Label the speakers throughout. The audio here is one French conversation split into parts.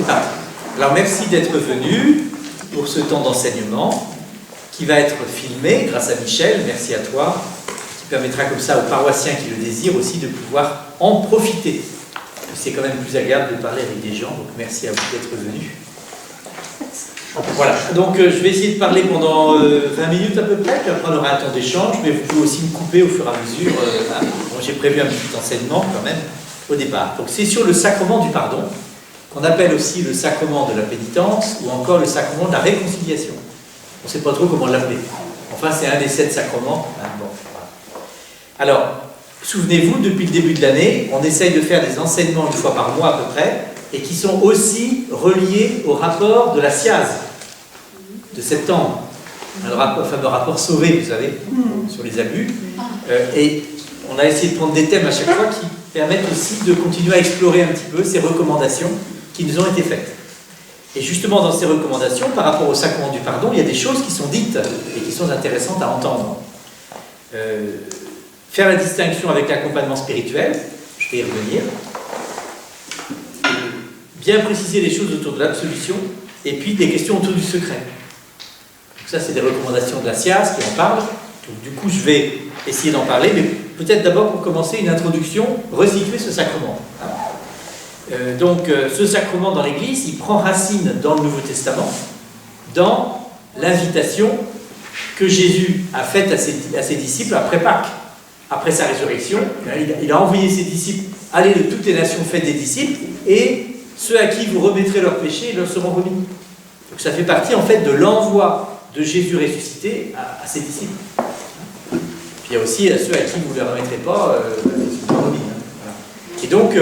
Speaker 1: c'est parti. Alors merci d'être venu pour ce temps d'enseignement qui va être filmé grâce à Michel, merci à toi, qui permettra comme ça aux paroissiens qui le désirent aussi de pouvoir en profiter. C'est quand même plus agréable de parler avec des gens, donc merci à vous d'être venus. Voilà, donc je vais essayer de parler pendant 20 minutes à peu près, puis après on aura un temps d'échange, mais vous pouvez aussi me couper au fur et à mesure. Bon, j'ai prévu un petit enseignement quand même au départ. Donc c'est sur le sacrement du pardon, qu'on appelle aussi le sacrement de la pénitence, ou encore le sacrement de la réconciliation. On ne sait pas trop comment l'appeler. Enfin, c'est un des 7 sacrements. Bon, voilà. Alors, souvenez-vous, depuis le début de l'année, on essaye de faire des enseignements une fois par mois à peu près, et qui sont aussi reliés au rapport de la SIAZ de septembre. Le fameux rapport Sauvé, vous savez, sur les abus. Et on a essayé de prendre des thèmes à chaque fois qui permettent aussi de continuer à explorer un petit peu ces recommandations qui nous ont été faites. Et justement, dans ces recommandations, par rapport au sacrement du pardon, il y a des choses qui sont dites et qui sont intéressantes à entendre. Faire la distinction avec l'accompagnement spirituel, je vais y revenir. Bien préciser les choses autour de l'absolution, et puis des questions autour du secret. Donc ça, c'est des recommandations de la SIAZ qui en parlent. Donc, du coup, je vais essayer d'en parler, mais peut-être d'abord pour commencer une introduction, resituer ce sacrement. Ce sacrement dans l'Église, il prend racine dans le Nouveau Testament, dans l'invitation que Jésus a faite à ses disciples après Pâques. Après sa résurrection, il a envoyé ses disciples, allez de toutes les nations, faites des disciples, et ceux à qui vous remettrez leurs péchés leur seront remis. Donc ça fait partie en fait de l'envoi de Jésus ressuscité à ses disciples. Puis il y a aussi ceux à qui vous ne les remettrez pas, ils seront remis. Voilà. Et donc,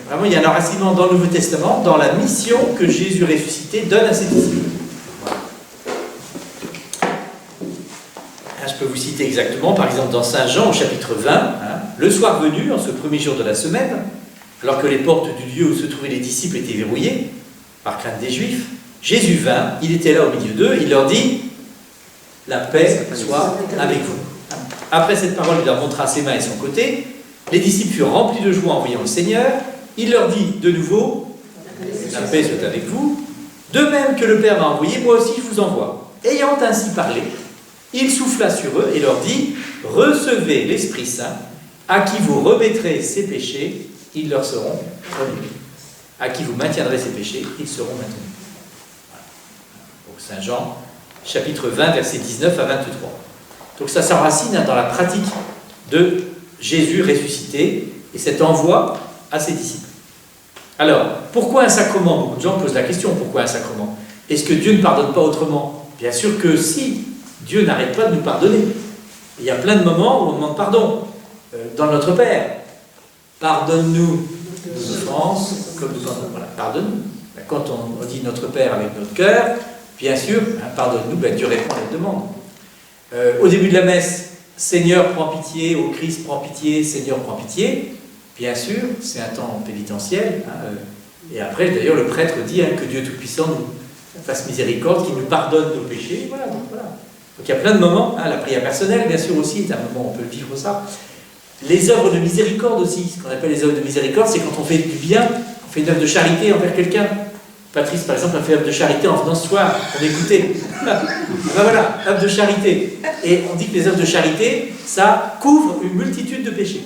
Speaker 1: vraiment, il y a un enracinement dans le Nouveau Testament, dans la mission que Jésus ressuscité donne à ses disciples. Voilà. Là, je peux vous citer exactement, par exemple dans Saint Jean au chapitre 20, le soir venu, en ce premier jour de la semaine, alors que les portes du lieu où se trouvaient les disciples étaient verrouillées, par crainte des Juifs, Jésus vint, il était là au milieu d'eux, il leur dit « La paix soit avec vous ». Après cette parole, il leur montra ses mains et son côté. Les disciples furent remplis de joie en voyant le Seigneur. Il leur dit de nouveau « La paix soit avec vous ». De même que le Père m'a envoyé, moi aussi je vous envoie. Ayant ainsi parlé, il souffla sur eux et leur dit « Recevez l'Esprit Saint, à qui vous remettrez ses péchés, ils leur seront remis. À qui vous maintiendrez ses péchés, ils seront maintenus. » Voilà. Donc Saint Jean, chapitre 20, versets 19 à 23. Donc ça s'enracine dans la pratique de Jésus ressuscité et cet envoi à ses disciples. Alors, pourquoi un sacrement? Beaucoup de gens posent la question, pourquoi un sacrement? Est-ce que Dieu ne pardonne pas autrement? Bien sûr que si, Dieu n'arrête pas de nous pardonner. Il y a plein de moments où on demande pardon. Dans notre Père, pardonne-nous nos offenses, comme nous pardonnons. Voilà, pardonne-nous. Quand on dit notre Père avec notre cœur, bien sûr, pardonne-nous, Dieu répond à la demande. Au début de la messe, Seigneur, prends pitié, ô Christ, prends pitié, Seigneur, prends pitié. Bien sûr, c'est un temps pénitentiel. Et après, d'ailleurs, le prêtre dit que Dieu Tout-Puissant nous fasse miséricorde, qu'il nous pardonne nos péchés. Voilà, donc voilà. Donc il y a plein de moments. La prière personnelle, bien sûr, aussi, est un moment où on peut vivre ça. Les œuvres de miséricorde aussi, ce qu'on appelle les œuvres de miséricorde, c'est quand on fait du bien, on fait une œuvre de charité envers quelqu'un. Patrice, par exemple, a fait œuvre de charité en venant ce soir, on écoutait. Voilà, œuvre de charité. Et on dit que les œuvres de charité, ça couvre une multitude de péchés.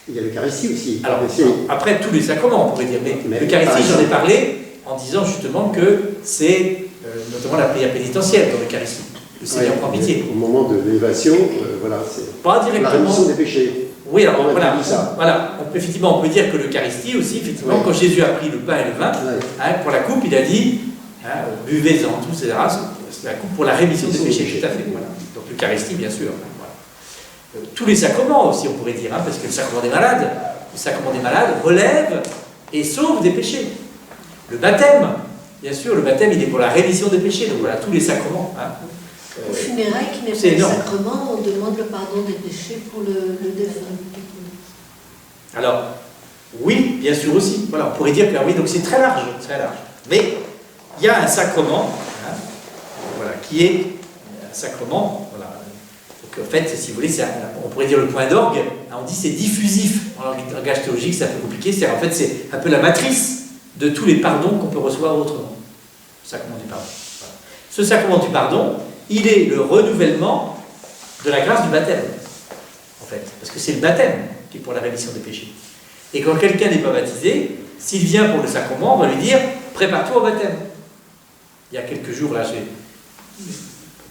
Speaker 2: Il y a l'Eucharistie aussi.
Speaker 1: Alors, après, tous les sacrements, on pourrait dire, mais l'Eucharistie, j'en ai parlé en disant justement que c'est notamment la prière pénitentielle dans l'Eucharistie. Le Seigneur prend pitié.
Speaker 2: Au moment de l'élévation, voilà, c'est
Speaker 1: pas directement.
Speaker 2: La rémission des péchés.
Speaker 1: Oui, alors voilà. Effectivement, on peut dire que l'Eucharistie aussi, effectivement, quand Jésus a pris le pain et le vin, pour la coupe, il a dit, buvez-en tous, etc. C'est la coupe pour la rémission des péchés, tout à fait. Voilà. Donc l'Eucharistie, bien sûr. Voilà. Tous les sacrements aussi, on pourrait dire, parce que le sacrement des malades relève et sauve des péchés. Le baptême, bien sûr, le baptême, il est pour la rémission des péchés. Donc voilà, tous les sacrements.
Speaker 3: Au funérailles, qui n'est pas un sacrement, on demande le pardon des péchés pour le défunt.
Speaker 1: Alors, oui, bien sûr aussi. Voilà, on pourrait dire que oui, donc c'est très large, très large. Mais il y a un sacrement, voilà, qui est un sacrement. Voilà. Donc en fait, si vous voulez, on pourrait dire le point d'orgue. On dit c'est diffusif. En langage théologique, c'est un peu compliqué. En fait, c'est un peu la matrice de tous les pardons qu'on peut recevoir autrement. Le sacrement du pardon. Voilà. Ce sacrement du pardon, il est le renouvellement de la grâce du baptême, en fait. Parce que c'est le baptême qui est pour la rémission des péchés. Et quand quelqu'un n'est pas baptisé, s'il vient pour le sacrement, on va lui dire « prépare-toi au baptême ». Il y a quelques jours, là,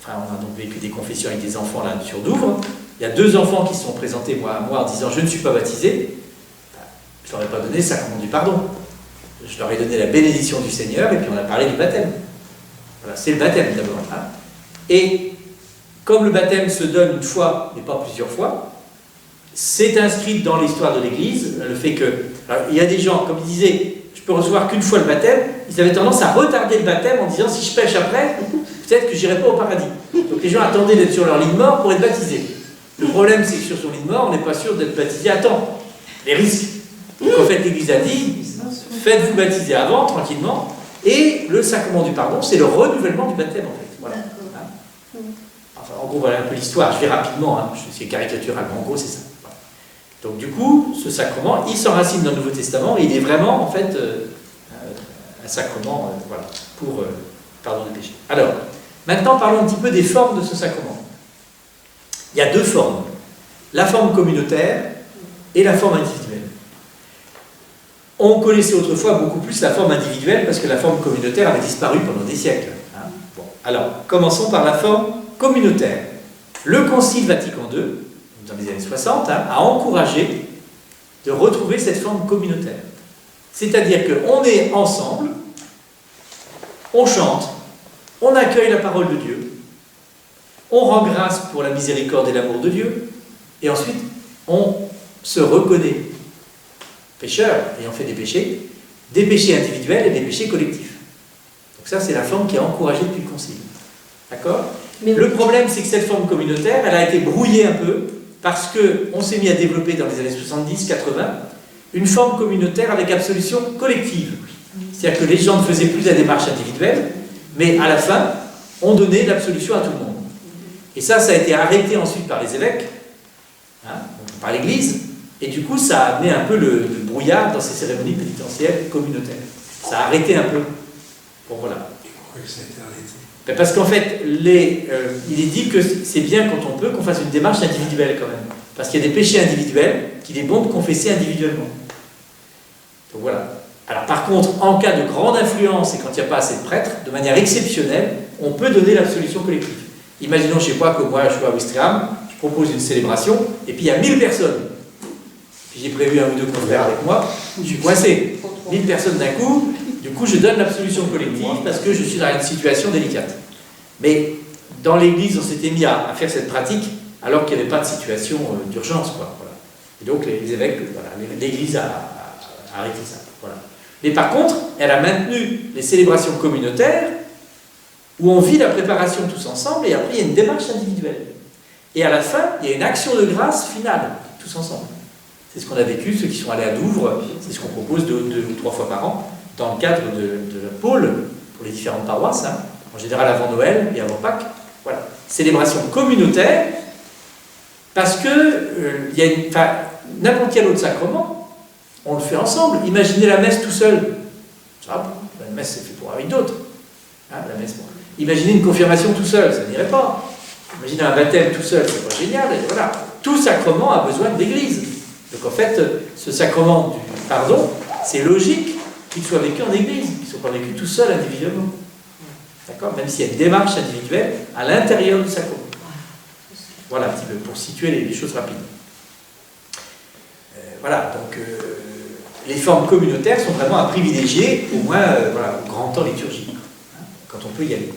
Speaker 1: on a donc vécu des confessions avec des enfants là, sur Douvres. Il y a 2 enfants qui se sont présentés à moi en disant « je ne suis pas baptisé ». Je ne leur ai pas donné le sacrement du pardon. Je leur ai donné la bénédiction du Seigneur et puis on a parlé du baptême. Voilà, c'est le baptême d'abord. Hein. Et comme le baptême se donne une fois, mais pas plusieurs fois, c'est inscrit dans l'histoire de l'Église le fait que... Alors, il y a des gens, comme ils disaient, je peux recevoir qu'une fois le baptême, ils avaient tendance à retarder le baptême en disant si je pêche après, peut-être que je n'irai pas au paradis. Donc les gens attendaient d'être sur leur lit de mort pour être baptisés. Le problème, c'est que sur son lit de mort, on n'est pas sûr d'être baptisé à temps. Les risques. Donc en fait, l'Église a dit, faites-vous baptiser avant, tranquillement, et le sacrement du pardon, c'est le renouvellement du baptême, en fait. Voilà. Hein. Enfin, en gros, voilà un peu l'histoire. Je vais rapidement, hein. C'est caricatural, mais en gros, c'est ça. Voilà. Donc du coup, ce sacrement, il s'enracine dans le Nouveau Testament, et il est vraiment, en fait, un sacrement voilà, pour pardon des péchés. Alors, maintenant, parlons un petit peu des formes de ce sacrement. Il y a 2 formes. La forme communautaire et la forme individuelle. On connaissait autrefois beaucoup plus la forme individuelle parce que la forme communautaire avait disparu pendant des siècles. Hein. Bon. Alors, commençons par la forme communautaire. Le Concile Vatican II, dans les années 60, hein, a encouragé de retrouver cette forme communautaire. C'est-à-dire qu'on est ensemble, on chante, on accueille la parole de Dieu, on rend grâce pour la miséricorde et l'amour de Dieu, et ensuite on se reconnaît pécheurs ayant fait des péchés individuels et des péchés collectifs. Donc ça, c'est la forme qui est encouragée depuis le Concile. D'accord ? Le problème, c'est que cette forme communautaire, elle a été brouillée un peu parce qu'on s'est mis à développer dans les années 70-80 une forme communautaire avec absolution collective. C'est-à-dire que les gens ne faisaient plus la démarche individuelle, mais à la fin, on donnait l'absolution à tout le monde. Et ça a été arrêté ensuite par les évêques, hein, par l'Église, et du coup, ça a amené un peu le brouillard dans ces cérémonies pénitentielles communautaires. Ça a arrêté un peu. Bon, voilà.
Speaker 4: Pourquoi ça a été arrêté ?
Speaker 1: Ben parce qu'en fait, il est dit que c'est bien quand on peut qu'on fasse une démarche individuelle quand même. Parce qu'il y a des péchés individuels qu'il est bon de confesser individuellement. Donc voilà. Alors par contre, en cas de grande influence et quand il n'y a pas assez de prêtres, de manière exceptionnelle, on peut donner l'absolution collective. Imaginons, je ne sais pas, que moi je suis à Ouistreham, je propose une célébration, et puis il y a 1000 personnes. Puis j'ai prévu 1 ou 2 confrères avec moi, je suis coincé. 1000 personnes d'un coup, du coup je donne l'absolution collective parce que je suis dans une situation délicate. Mais dans l'Église, on s'était mis à faire cette pratique alors qu'il n'y avait pas de situation d'urgence, quoi. Voilà. Et donc les évêques, voilà, l'Église a arrêté ça. Voilà. Mais par contre, elle a maintenu les célébrations communautaires où on vit la préparation tous ensemble et après il y a une démarche individuelle. Et à la fin, il y a une action de grâce finale, tous ensemble. C'est ce qu'on a vécu, ceux qui sont allés à Douvres, c'est ce qu'on propose 2 ou 3 fois par an, dans le cadre de la pôle, pour les différentes paroisses, hein, en général avant Noël et avant Pâques. Voilà. Célébration communautaire, parce que n'importe quel autre sacrement, on le fait ensemble. Imaginez la messe tout seul. Ça, la messe c'est fait pour avec d'autres. Hein, la messe, bon. Imaginez une confirmation tout seul, ça n'irait pas. Imaginez un baptême tout seul, c'est pas génial. Et voilà. Tout sacrement a besoin de l'Église. Donc en fait, ce sacrement du pardon, c'est logique qu'il soit vécu en Église, qu'il ne soit pas vécu tout seul individuellement. D'accord ? Même s'il y a une démarche individuelle à l'intérieur du sacrement. Voilà un petit peu pour situer les choses rapides. Voilà, donc les formes communautaires sont vraiment à privilégier, au moins voilà, au grand temps liturgique, hein, quand on peut y aller.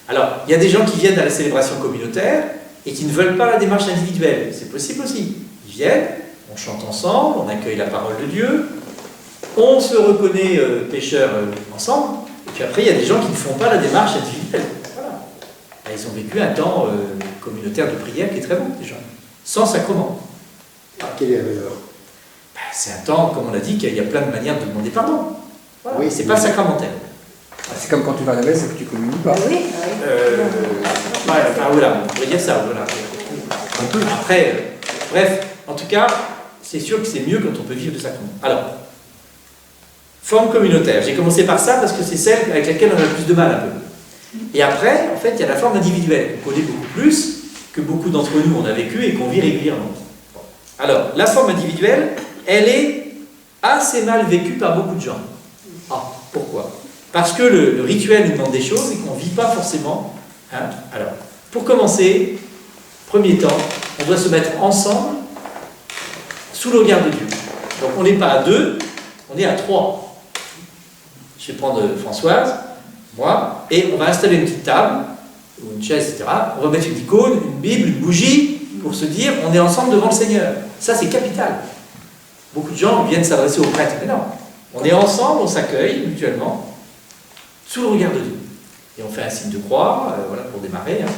Speaker 1: Alors, il y a des gens qui viennent à la célébration communautaire et qui ne veulent pas la démarche individuelle. C'est possible aussi. Ils viennent, on chante ensemble, on accueille la parole de Dieu, on se reconnaît pécheurs ensemble, et puis après il y a des gens qui ne font pas la démarche individuelle. Voilà. Et ils ont vécu un temps communautaire de prière qui est très bon déjà, sans sacrement.
Speaker 2: Quelle est la valeur ?
Speaker 1: C'est un temps, comme on l'a dit, qu'il y a plein de manières de demander pardon. Voilà. Oui, c'est pas sacramentel.
Speaker 4: C'est comme quand tu vas à la messe et que tu communies pas.
Speaker 3: Oui.
Speaker 1: Voilà, on pourrait dire ça. Voilà. Après, bref, en tout cas, c'est sûr que c'est mieux quand on peut vivre le sacrement. Alors, forme communautaire. J'ai commencé par ça parce que c'est celle avec laquelle on a le plus de mal un peu. Et après, en fait, il y a la forme individuelle, qu'on connaît beaucoup plus, que beaucoup d'entre nous on a vécu et qu'on vit régulièrement. Bon. Alors, la forme individuelle, elle est assez mal vécue par beaucoup de gens. Ah, pourquoi? Parce que le rituel nous demande des choses et qu'on ne vit pas forcément. Hein. Alors, pour commencer, premier temps, on doit se mettre ensemble sous le regard de Dieu. Donc on n'est pas à 2, on est à 3. Je vais prendre Françoise, moi, et on va installer une petite table, ou une chaise, etc. On va mettre une icône, une Bible, une bougie, pour se dire on est ensemble devant le Seigneur. Ça, c'est capital. Beaucoup de gens viennent s'adresser au prêtre, mais non. On est ensemble, on s'accueille mutuellement, sous le regard de Dieu. Et on fait un signe de croix, voilà, pour démarrer. Hein.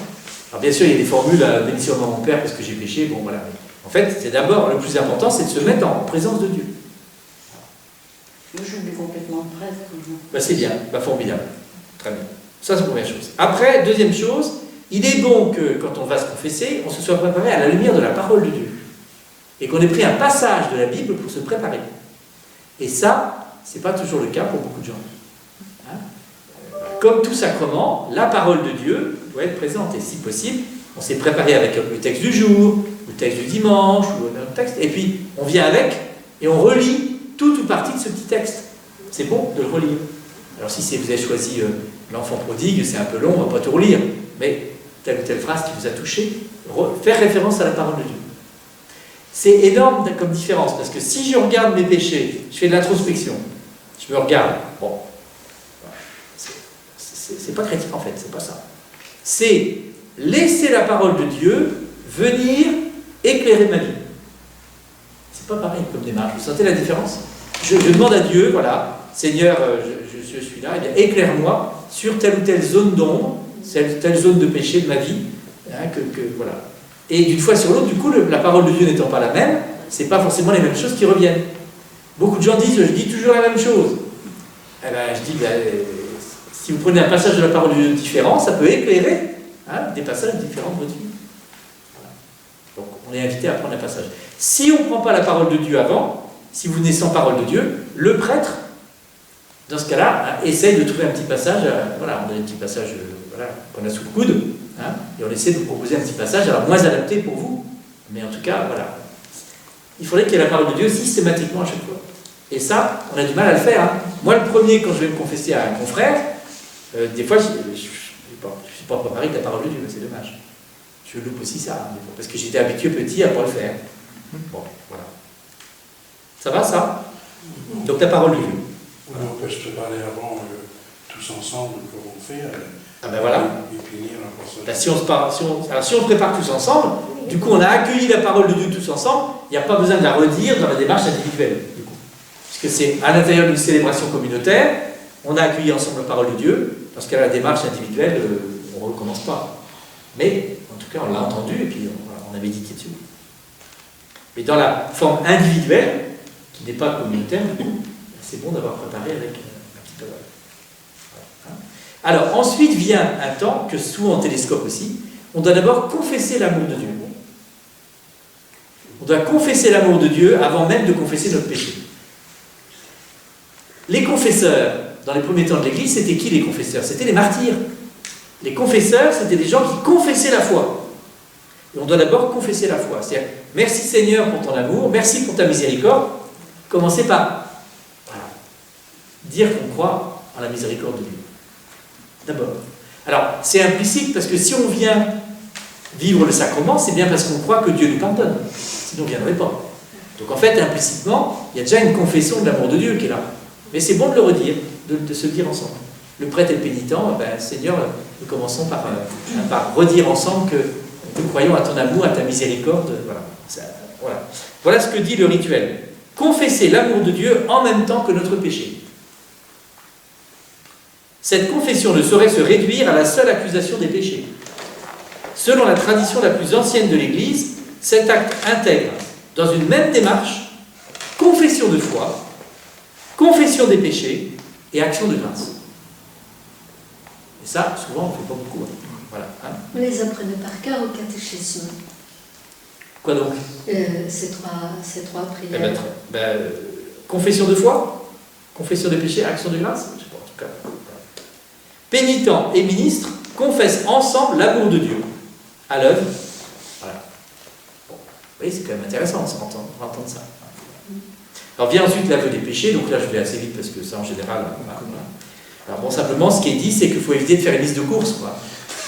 Speaker 1: Alors bien sûr, il y a des formules, bénédiction de mon Père, parce que j'ai péché, bon voilà. En fait, c'est d'abord, le plus important, c'est de se mettre en présence de Dieu.
Speaker 5: Moi, j'oublie complètement le prêtre.
Speaker 1: Ben, c'est bien, ben, formidable. Très bien. Ça, c'est la première chose. Après, deuxième chose, il est bon que, quand on va se confesser, on se soit préparé à la lumière de la parole de Dieu. Et qu'on ait pris un passage de la Bible pour se préparer. Et ça, c'est pas toujours le cas pour beaucoup de gens. Hein? Comme tout sacrement, la parole de Dieu doit être présente. Et si possible, on s'est préparé avec le texte du jour, le texte du dimanche, ou un autre texte, et puis on vient avec, et on relit tout ou partie de ce petit texte. C'est bon de le relire. Alors si vous avez choisi l'enfant prodigue, c'est un peu long, on ne va pas tout relire, mais telle ou telle phrase qui vous a touché, faire référence à la parole de Dieu. C'est énorme comme différence, parce que si je regarde mes péchés, je fais de l'introspection, je me regarde, bon, c'est pas chrétien en fait, c'est pas ça. C'est laisser la parole de Dieu venir éclairer ma vie. C'est pas pareil comme démarche. Vous sentez la différence? Je demande à Dieu, voilà, Seigneur, je suis là, eh bien, éclaire-moi sur telle ou telle zone d'ombre, telle zone de péché de ma vie, hein, voilà. Et d'une fois sur l'autre, du coup, la parole de Dieu n'étant pas la même, c'est pas forcément les mêmes choses qui reviennent. Beaucoup de gens disent, je dis toujours la même chose. Eh ben, je dis, si vous prenez un passage de la parole de Dieu différent, ça peut éclairer des passages différents de votre vie. Voilà. Donc, on est invité à prendre un passage. Si on ne prend pas la parole de Dieu avant, si vous venez sans parole de Dieu, le prêtre, dans ce cas-là, essaye de trouver un petit passage, voilà, on a des petits passages voilà, qu'on a sous le coude, et on essaie de vous proposer un petit passage, alors moins adapté pour vous, mais en tout cas, voilà. Il faudrait qu'il y ait la parole de Dieu systématiquement à chaque fois. Et ça, on a du mal à le faire. Hein. Moi, le premier, quand je vais me confesser à un confrère, des fois, je ne suis pas préparé avec la parole de Dieu, c'est dommage. Je loupe aussi ça, hein, parce que j'étais habitué petit à ne pas le faire. Bon, voilà. Ça va, ça? Donc, la parole de Dieu.
Speaker 6: On empêche de parler avant, tous ensemble, comme on fait.
Speaker 1: Ah ben voilà.
Speaker 6: Et puis lire un passage.
Speaker 1: Ben, si on se prépare tous ensemble, du coup, on a accueilli la parole de Dieu tous ensemble, il n'y a pas besoin de la redire dans la démarche individuelle, du coup. Puisque c'est à l'intérieur d'une célébration communautaire, on a accueilli ensemble la parole de Dieu, parce qu'à la démarche individuelle, on ne recommence pas. Mais, en tout cas, on l'a entendu, et puis on a médité dessus. Mais dans la forme individuelle, qui n'est pas communautaire, du coup, c'est bon d'avoir préparé avec un petit peu. Voilà. Alors, ensuite vient un temps, que souvent en télescope aussi, on doit d'abord confesser l'amour de Dieu. On doit confesser l'amour de Dieu avant même de confesser notre péché. Les confesseurs, dans les premiers temps de l'Église, c'était qui les confesseurs? C'était les martyrs. Les confesseurs, c'était des gens qui confessaient la foi. Et on doit d'abord confesser la foi. C'est-à-dire, merci Seigneur pour ton amour, merci pour ta miséricorde. Commencez par dire qu'on croit en la miséricorde de Dieu. D'abord. Alors, c'est implicite parce que si on vient vivre le sacrement, c'est bien parce qu'on croit que Dieu nous pardonne. Sinon, on ne viendrait pas. Donc, en fait, implicitement, il y a déjà une confession de l'amour de Dieu qui est là. Mais c'est bon de le redire, de se le dire ensemble. Le prêtre et le pénitent, Seigneur, nous commençons par redire ensemble que nous croyons à ton amour, à ta miséricorde. Voilà ce que dit le rituel. Confesser l'amour de Dieu en même temps que notre péché. Cette confession ne saurait se réduire à la seule accusation des péchés. Selon la tradition la plus ancienne de l'Église, cet acte intègre, dans une même démarche, confession de foi, confession des péchés et action de grâce. Et ça, souvent, on ne fait pas beaucoup. Voilà.
Speaker 3: Vous les apprenez par cœur au catéchisme.
Speaker 1: Quoi donc?
Speaker 3: Ces trois prières.
Speaker 1: Confession de foi, Confession des péchés, action de grâce, je sais pas, en tout cas. Pénitents et ministres confessent ensemble l'amour de Dieu à l'œuvre. Voilà. Bon. Oui, c'est quand même intéressant d'entendre ça. Alors vient ensuite l'aveu des péchés, donc là je vais assez vite parce que ça en général. Voilà. Alors bon, simplement ce qui est dit, c'est qu'il faut éviter de faire une liste de courses, quoi.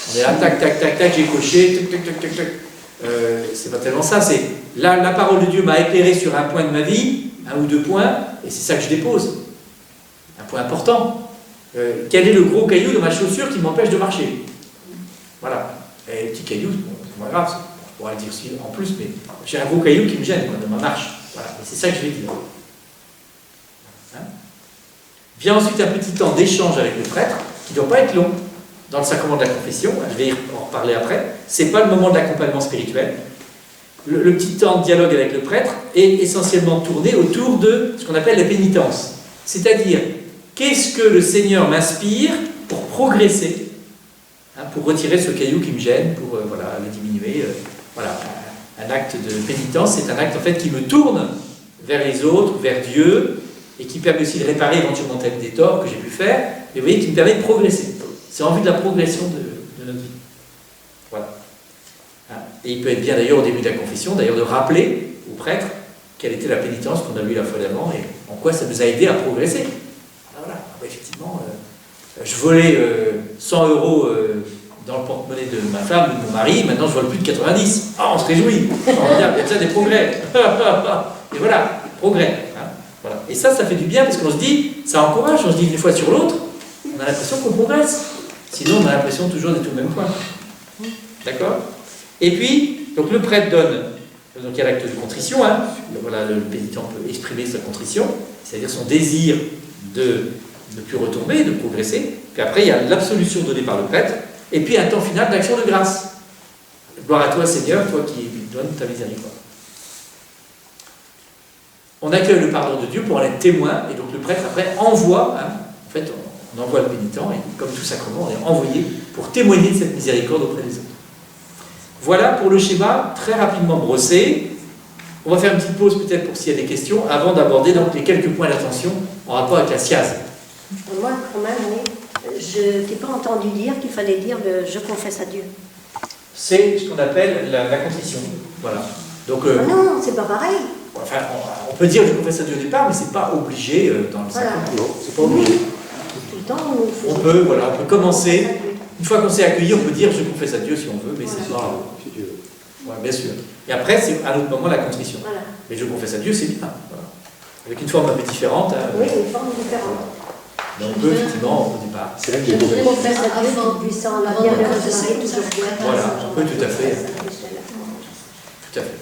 Speaker 1: On est là, tac, tac, tac, tac, j'ai coché, tac, tac, tac, tac, tac. C'est pas tellement ça, c'est la parole de Dieu m'a éclairé sur un point de ma vie, un ou deux points, et c'est ça que je dépose. Un point important. Quel est le gros caillou de ma chaussure qui m'empêche de marcher? Voilà. Et le petit caillou, c'est pas grave, on pourra le dire aussi en plus, mais j'ai un gros caillou qui me gêne quoi, dans ma marche. Voilà. Et c'est ça que je vais dire. Hein? Vient ensuite un petit temps d'échange avec le prêtre, qui ne doit pas être long. Dans le sacrement de la confession, je vais en reparler après, c'est pas le moment de l'accompagnement spirituel. Le petit temps de dialogue avec le prêtre est essentiellement tourné autour de ce qu'on appelle la pénitence. C'est-à-dire, qu'est-ce que le Seigneur m'inspire pour progresser, hein, pour retirer ce caillou qui me gêne, pour voilà, le diminuer. Voilà, un acte de pénitence, c'est un acte en fait qui me tourne vers les autres, vers Dieu, et qui permet aussi de réparer éventuellement des torts que j'ai pu faire, et vous voyez, qui me permet de progresser. C'est en vue de la progression de notre vie. Voilà. Hein? Et il peut être bien d'ailleurs au début de la confession, d'ailleurs de rappeler au prêtre quelle était la pénitence qu'on a lue la fois d'avant et en quoi ça nous a aidé à progresser. Ah, voilà. Ah, bah, effectivement, je volais 100 € dans le porte-monnaie de ma femme ou de mon mari, maintenant je vole plus de 90. Ah, on se réjouit. On va dire, il y a ça des progrès. Et voilà, progrès. Hein? Voilà. Et ça fait du bien parce qu'on se dit, ça encourage, on se dit une fois sur l'autre, on a l'impression qu'on progresse. Sinon, on a l'impression toujours d'être au même point. D'accord? Et puis, donc le prêtre donne, donc il y a l'acte de contrition, hein, voilà, le pénitent peut exprimer sa contrition, c'est-à-dire son désir de ne plus retomber, de progresser. Puis après, il y a l'absolution donnée par le prêtre, et puis un temps final d'action de grâce. Gloire à toi, Seigneur, toi qui donnes ta miséricorde. On accueille le pardon de Dieu pour en être témoin, et donc le prêtre après envoie, hein, en fait, on envoie le pénitent, et comme tout sacrement, on est envoyé pour témoigner de cette miséricorde auprès des autres. Voilà pour le schéma très rapidement brossé. On va faire une petite pause peut-être pour s'il y a des questions, avant d'aborder donc les quelques points d'attention en rapport avec la SIAZ.
Speaker 7: Moi, quand même, oui. Je n'ai pas entendu dire qu'il fallait dire je confesse à Dieu.
Speaker 1: C'est ce qu'on appelle la contrition. Voilà. Donc,
Speaker 7: non, c'est pas pareil.
Speaker 1: Enfin, on peut dire je confesse à Dieu au départ, mais c'est pas obligé dans le sacrement.
Speaker 2: Non, c'est pas obligé.
Speaker 7: Tout le temps, nous
Speaker 1: On peut commencer. Une fois qu'on s'est accueilli, on peut dire je confesse à Dieu si on veut, mais c'est pas.
Speaker 2: Si tu veux.
Speaker 1: Ouais, bien sûr. Et après, c'est à un autre moment la contrition.
Speaker 7: Voilà.
Speaker 1: Mais je confesse à Dieu, c'est bien. Voilà. Avec une forme un peu différente. Hein,
Speaker 7: oui, une forme différente.
Speaker 1: Mais on peut effectivement au départ.
Speaker 2: C'est là que
Speaker 7: Je
Speaker 2: j'ai compris.
Speaker 7: confesse à Dieu tout puissant, la bienveillance de Marie, toujours joie.
Speaker 1: Voilà, on peut tout à fait. Tout à fait.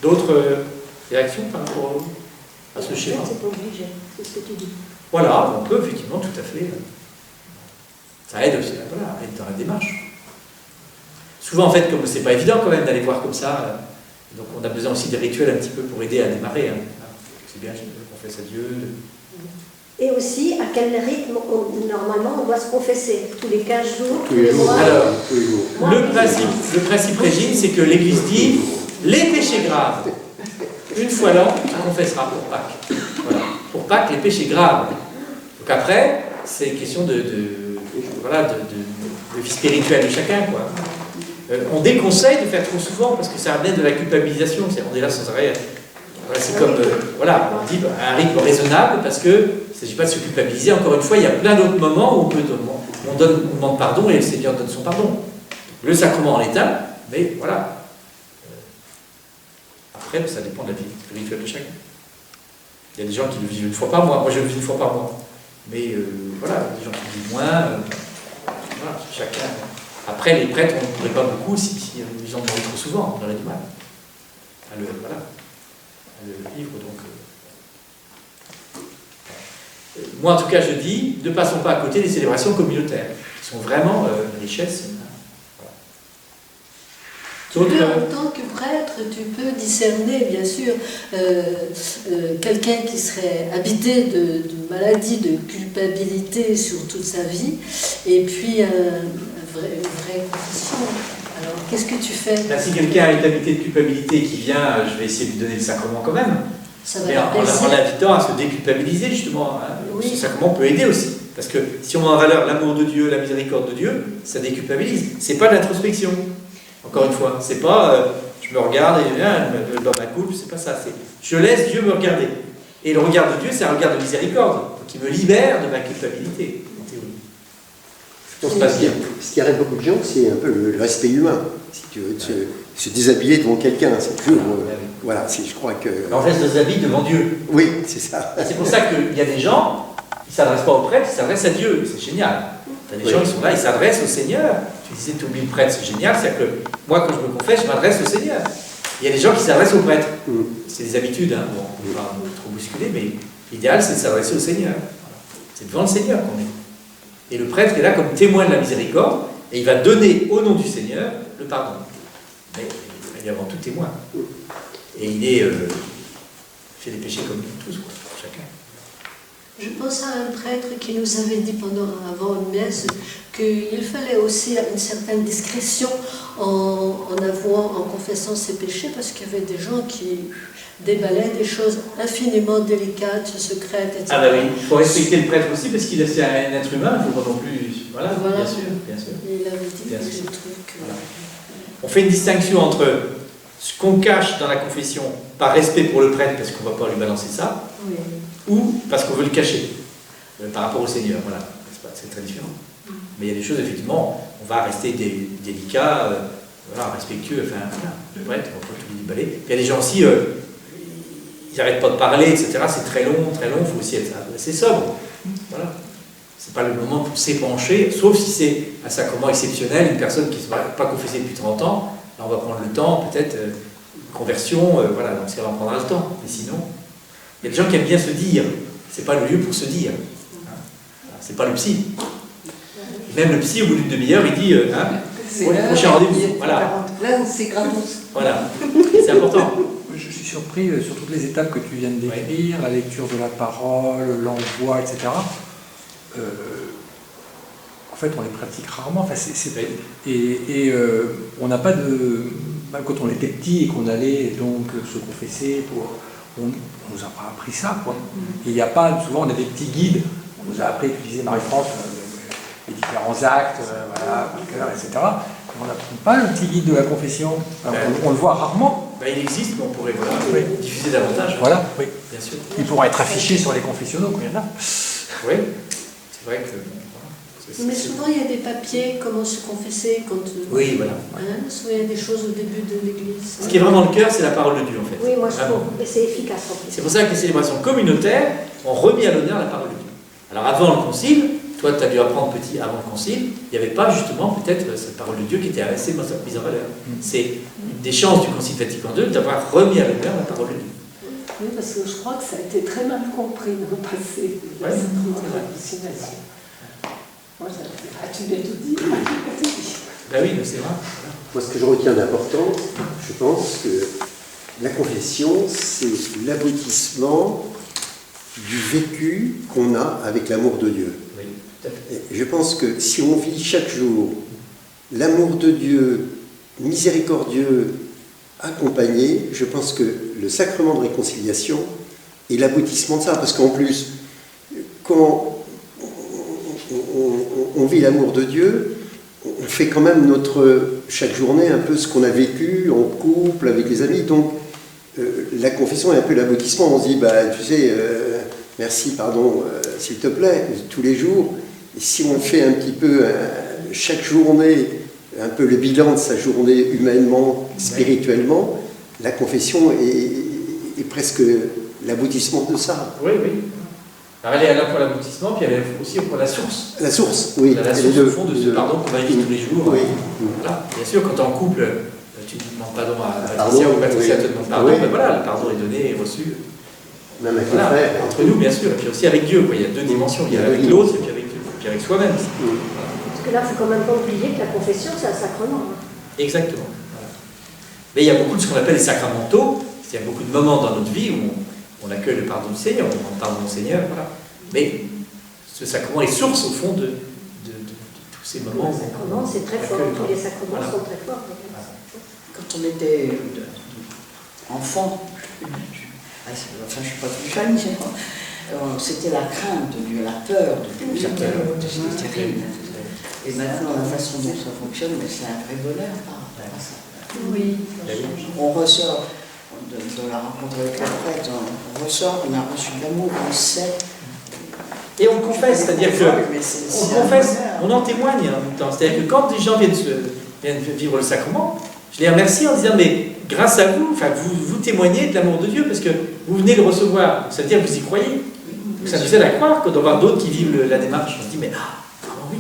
Speaker 1: D'autres réactions par rapport à ce schéma?
Speaker 7: C'est pas obligé, c'est ce que tu dis.
Speaker 1: Voilà, on peut effectivement tout à fait. Ça aide aussi, voilà, à être dans la démarche. Souvent, en fait, comme c'est pas évident quand même d'aller voir comme ça, donc on a besoin aussi des rituels un petit peu pour aider à démarrer. Hein. C'est bien, je confesse à Dieu.
Speaker 7: Et aussi, à quel rythme, normalement, on doit se confesser? Tous les 15 jours,
Speaker 2: Tous les jours.
Speaker 7: mois?
Speaker 1: Alors,
Speaker 2: Tous les jours.
Speaker 1: le principe régime, c'est que l'Église dit les péchés graves. Une fois l'an, tu confesseras pour Pâques. Voilà. Pour Pâques, les péchés graves. Donc après, c'est une question de vie spirituelle de chacun, quoi. On déconseille de faire trop souvent parce que ça amène de la culpabilisation. On est là sans arrêt. Voilà, c'est comme, on dit un rythme raisonnable parce que il ne s'agit pas de se culpabiliser. Encore une fois, il y a plein d'autres moments où on demande pardon et le Seigneur donne son pardon. Le sacrement en est un, mais voilà. Après, ça dépend de la vie spirituelle de chacun. Il y a des gens qui le vivent une fois par mois. Moi, je le vis une fois par mois. Mais voilà, il y a des gens qui le vivent moins. Voilà, chacun. Après, les prêtres, on ne pourrait pas beaucoup si les gens demandent trop souvent. On aurait du mal à le vivre. Donc, moi, en tout cas, je dis, ne passons pas à côté des célébrations communautaires, qui sont vraiment une richesse.
Speaker 3: Tu peux, en tant que prêtre, tu peux discerner, bien sûr, quelqu'un qui serait habité d'une maladie de culpabilité sur toute sa vie, et puis une vraie confession. Alors, qu'est-ce que tu fais?
Speaker 1: Là, si quelqu'un est habité de culpabilité et qui vient, je vais essayer de lui donner le sacrement quand même.
Speaker 3: Ça va
Speaker 1: Mais
Speaker 3: leur
Speaker 1: en
Speaker 3: plaisir.
Speaker 1: l'invitant à se déculpabiliser, justement. Hein.
Speaker 3: Oui.
Speaker 1: Ce sacrement peut aider aussi. Parce que si on met en valeur l'amour de Dieu, la miséricorde de Dieu, ça déculpabilise. C'est pas de l'introspection. Encore une fois, c'est pas je me regarde et dans ma coupe, c'est pas ça. C'est je laisse Dieu me regarder. Et le regard de Dieu, c'est un regard de miséricorde qui me libère de ma culpabilité, en théorie.
Speaker 2: Je pense
Speaker 1: se passe
Speaker 2: que
Speaker 1: bien.
Speaker 2: ce qui arrête beaucoup de gens, c'est un peu le respect humain. Si tu veux, de se déshabiller devant quelqu'un, c'est toujours. Voilà, je crois que.
Speaker 1: On reste des habits devant Dieu.
Speaker 2: Oui, c'est ça.
Speaker 1: C'est pour ça qu'il y a des gens, ils ne s'adressent pas au prêtre, ils s'adressent à Dieu. C'est génial. Il y a des gens qui sont là, ils s'adressent au Seigneur. Tu disais, tu oublies le prêtre, c'est génial. C'est-à-dire que moi, quand je me confesse, je m'adresse au Seigneur. Il y a des gens qui s'adressent au prêtre. C'est des habitudes, hein. Bon, on ne va pas trop bousculer, mais l'idéal, c'est de s'adresser au Seigneur. Voilà. C'est devant le Seigneur qu'on est. Et le prêtre est là comme témoin de la miséricorde, et il va donner au nom du Seigneur le pardon. Mais il est avant tout témoin. Et il est fait des péchés comme nous tous, quoi, chacun.
Speaker 3: Je pense à un prêtre qui nous avait dit avant une messe qu'il fallait aussi une certaine discrétion en confessant ses péchés, parce qu'il y avait des gens qui déballaient des choses infiniment délicates, secrètes, etc.
Speaker 1: Ah bah oui, il faut respecter le prêtre aussi, parce qu'il est un être humain, il ne faut pas non plus... Voilà,
Speaker 3: Voilà.
Speaker 1: bien sûr, bien sûr.
Speaker 3: Et il avait dit
Speaker 1: Bien
Speaker 3: des
Speaker 1: sûr.
Speaker 3: trucs...
Speaker 1: Voilà. On fait une distinction entre ce qu'on cache dans la confession par respect pour le prêtre, parce qu'on ne va pas lui balancer ça,
Speaker 3: Oui.
Speaker 1: ou parce qu'on veut le cacher par rapport au Seigneur. Voilà, c'est très différent. Mais il y a des choses, effectivement, on va rester délicat, voilà, respectueux, enfin, voilà, le prêtre, on va pas tout lui déballer. Il y a des gens aussi, ils n'arrêtent pas de parler, etc. C'est très long, il faut aussi être assez sobre. Voilà. C'est pas le moment pour s'épancher, sauf si c'est un sacrement exceptionnel, une personne qui ne s'est pas confessée depuis 30 ans, là on va prendre le temps, peut-être, conversion, voilà, donc on prendra le temps. Mais sinon, il y a des gens qui aiment bien se dire, c'est pas le lieu pour se dire. Hein. C'est pas le psy. Même le psy, au bout d'une demi-heure, il dit, pour le prochain rendez-vous. Voilà.
Speaker 5: Là, c'est gratos.
Speaker 1: Voilà. C'est important.
Speaker 4: Je suis surpris sur toutes les étapes que tu viens de décrire, la lecture de la parole, l'envoi, etc. En fait, on les pratique rarement. Enfin, on n'a pas de... Même quand on était petit et qu'on allait donc se confesser, on nous a pas appris ça, quoi. Et il n'y a pas... Souvent, on a des petits guides. On nous a appris, tu disais, Marie-France, les différents actes, voilà, par cœur, etc. On n'apprend pas le petit guide de la confession. Alors, on le voit rarement.
Speaker 1: Il existe, mais on pourrait diffuser davantage.
Speaker 4: Voilà, oui.
Speaker 1: Bien sûr.
Speaker 4: Il pourra être affiché sur les confessionnaux, quand il y en a.
Speaker 1: Oui, c'est vrai que...
Speaker 3: Mais souvent, il y a des papiers, comment se confesser quand...
Speaker 1: Oui, voilà.
Speaker 3: Hein, souvent, il y a des choses au début de l'Église.
Speaker 1: Ce qui est vraiment le cœur, c'est la parole de Dieu, en fait.
Speaker 7: Oui, moi je
Speaker 1: Vraiment.
Speaker 7: trouve, et c'est efficace en plus.
Speaker 1: C'est pour ça que les célébrations communautaires ont remis à l'honneur la parole de Dieu. Alors avant le concile, toi tu as dû apprendre petit avant le concile, il n'y avait pas justement peut-être cette parole de Dieu qui était assez mise en valeur. C'est une des chances du concile Vatican II d'avoir remis à l'honneur la parole de Dieu.
Speaker 3: Oui, parce que je crois que ça a été très mal compris dans le passé,
Speaker 1: Ouais.
Speaker 3: la hallucination. Moi, tu l'as tout dit.
Speaker 1: Ben oui, mais c'est vrai.
Speaker 2: Moi, ce que je retiens d'important, je pense que la confession, c'est l'aboutissement du vécu qu'on a avec l'amour de Dieu.
Speaker 1: Oui, tout à fait.
Speaker 2: Et je pense que si on vit chaque jour l'amour de Dieu, miséricordieux, accompagné, je pense que le sacrement de réconciliation est l'aboutissement de ça. Parce qu'en plus, quand on vit l'amour de Dieu, on fait quand même chaque journée un peu ce qu'on a vécu en couple, avec les amis. Donc, la confession est un peu l'aboutissement. On se dit, tu sais, merci, pardon, s'il te plaît, tous les jours. Et si on fait un petit peu, chaque journée, un peu le bilan de sa journée humainement, spirituellement, la confession est presque l'aboutissement de ça.
Speaker 1: Oui, oui. Alors elle est à la fois l'aboutissement, puis elle est aussi pour la source.
Speaker 2: La source, oui.
Speaker 1: La source au fond de ce pardon qu'on va vivre tous les jours.
Speaker 2: Oui.
Speaker 1: Voilà. Bien sûr, quand tu es en couple, tu ne demandes pardon à
Speaker 2: Pardon,
Speaker 1: Patricia ou Patricia
Speaker 2: oui.
Speaker 1: te demande pardon,
Speaker 2: Oui.
Speaker 1: mais voilà, le pardon est donné et reçu.
Speaker 2: Même avec
Speaker 1: Voilà,
Speaker 2: les frères.
Speaker 1: entre nous, bien sûr, et puis aussi avec Dieu. Quoi. Il y a deux dimensions, il y a avec l'autre et puis avec Dieu, et puis avec soi-même.
Speaker 7: Parce que là, il ne faut quand même pas oublier que la confession, c'est un sacrement. Hein.
Speaker 1: Exactement. Voilà. Mais il y a beaucoup de ce qu'on appelle les sacramentaux, il y a beaucoup de moments dans notre vie où on accueille le pardon du Seigneur, on demande pardon au Seigneur, voilà. Mais ce sacrement est source, au fond, de tous ces moments.
Speaker 7: Le sacrement, c'est très fort. Tous les sacrements
Speaker 1: Voilà.
Speaker 7: sont très forts.
Speaker 5: Quand on était enfant, enfin je suis pas toute jeune, c'était la crainte de Dieu, la peur de Dieu, c'était terrible. Et maintenant, la façon dont ça fonctionne, c'est un vrai bonheur par rapport à ça.
Speaker 3: Oui.
Speaker 5: On ressort de la rencontre avec la prêtre, on ressort, on a reçu de l'amour, on sait.
Speaker 1: Et on confesse, c'est-à-dire que on confesse, on en témoigne en même temps. C'est-à-dire que quand des gens viennent vivre le sacrement, je les remercie en disant, mais grâce à vous, enfin, vous témoignez de l'amour de Dieu parce que vous venez le recevoir. Donc, ça veut dire que vous y croyez. Donc, ça nous aide à croire que d'en voir d'autres qui vivent la démarche. On se dit, mais oui,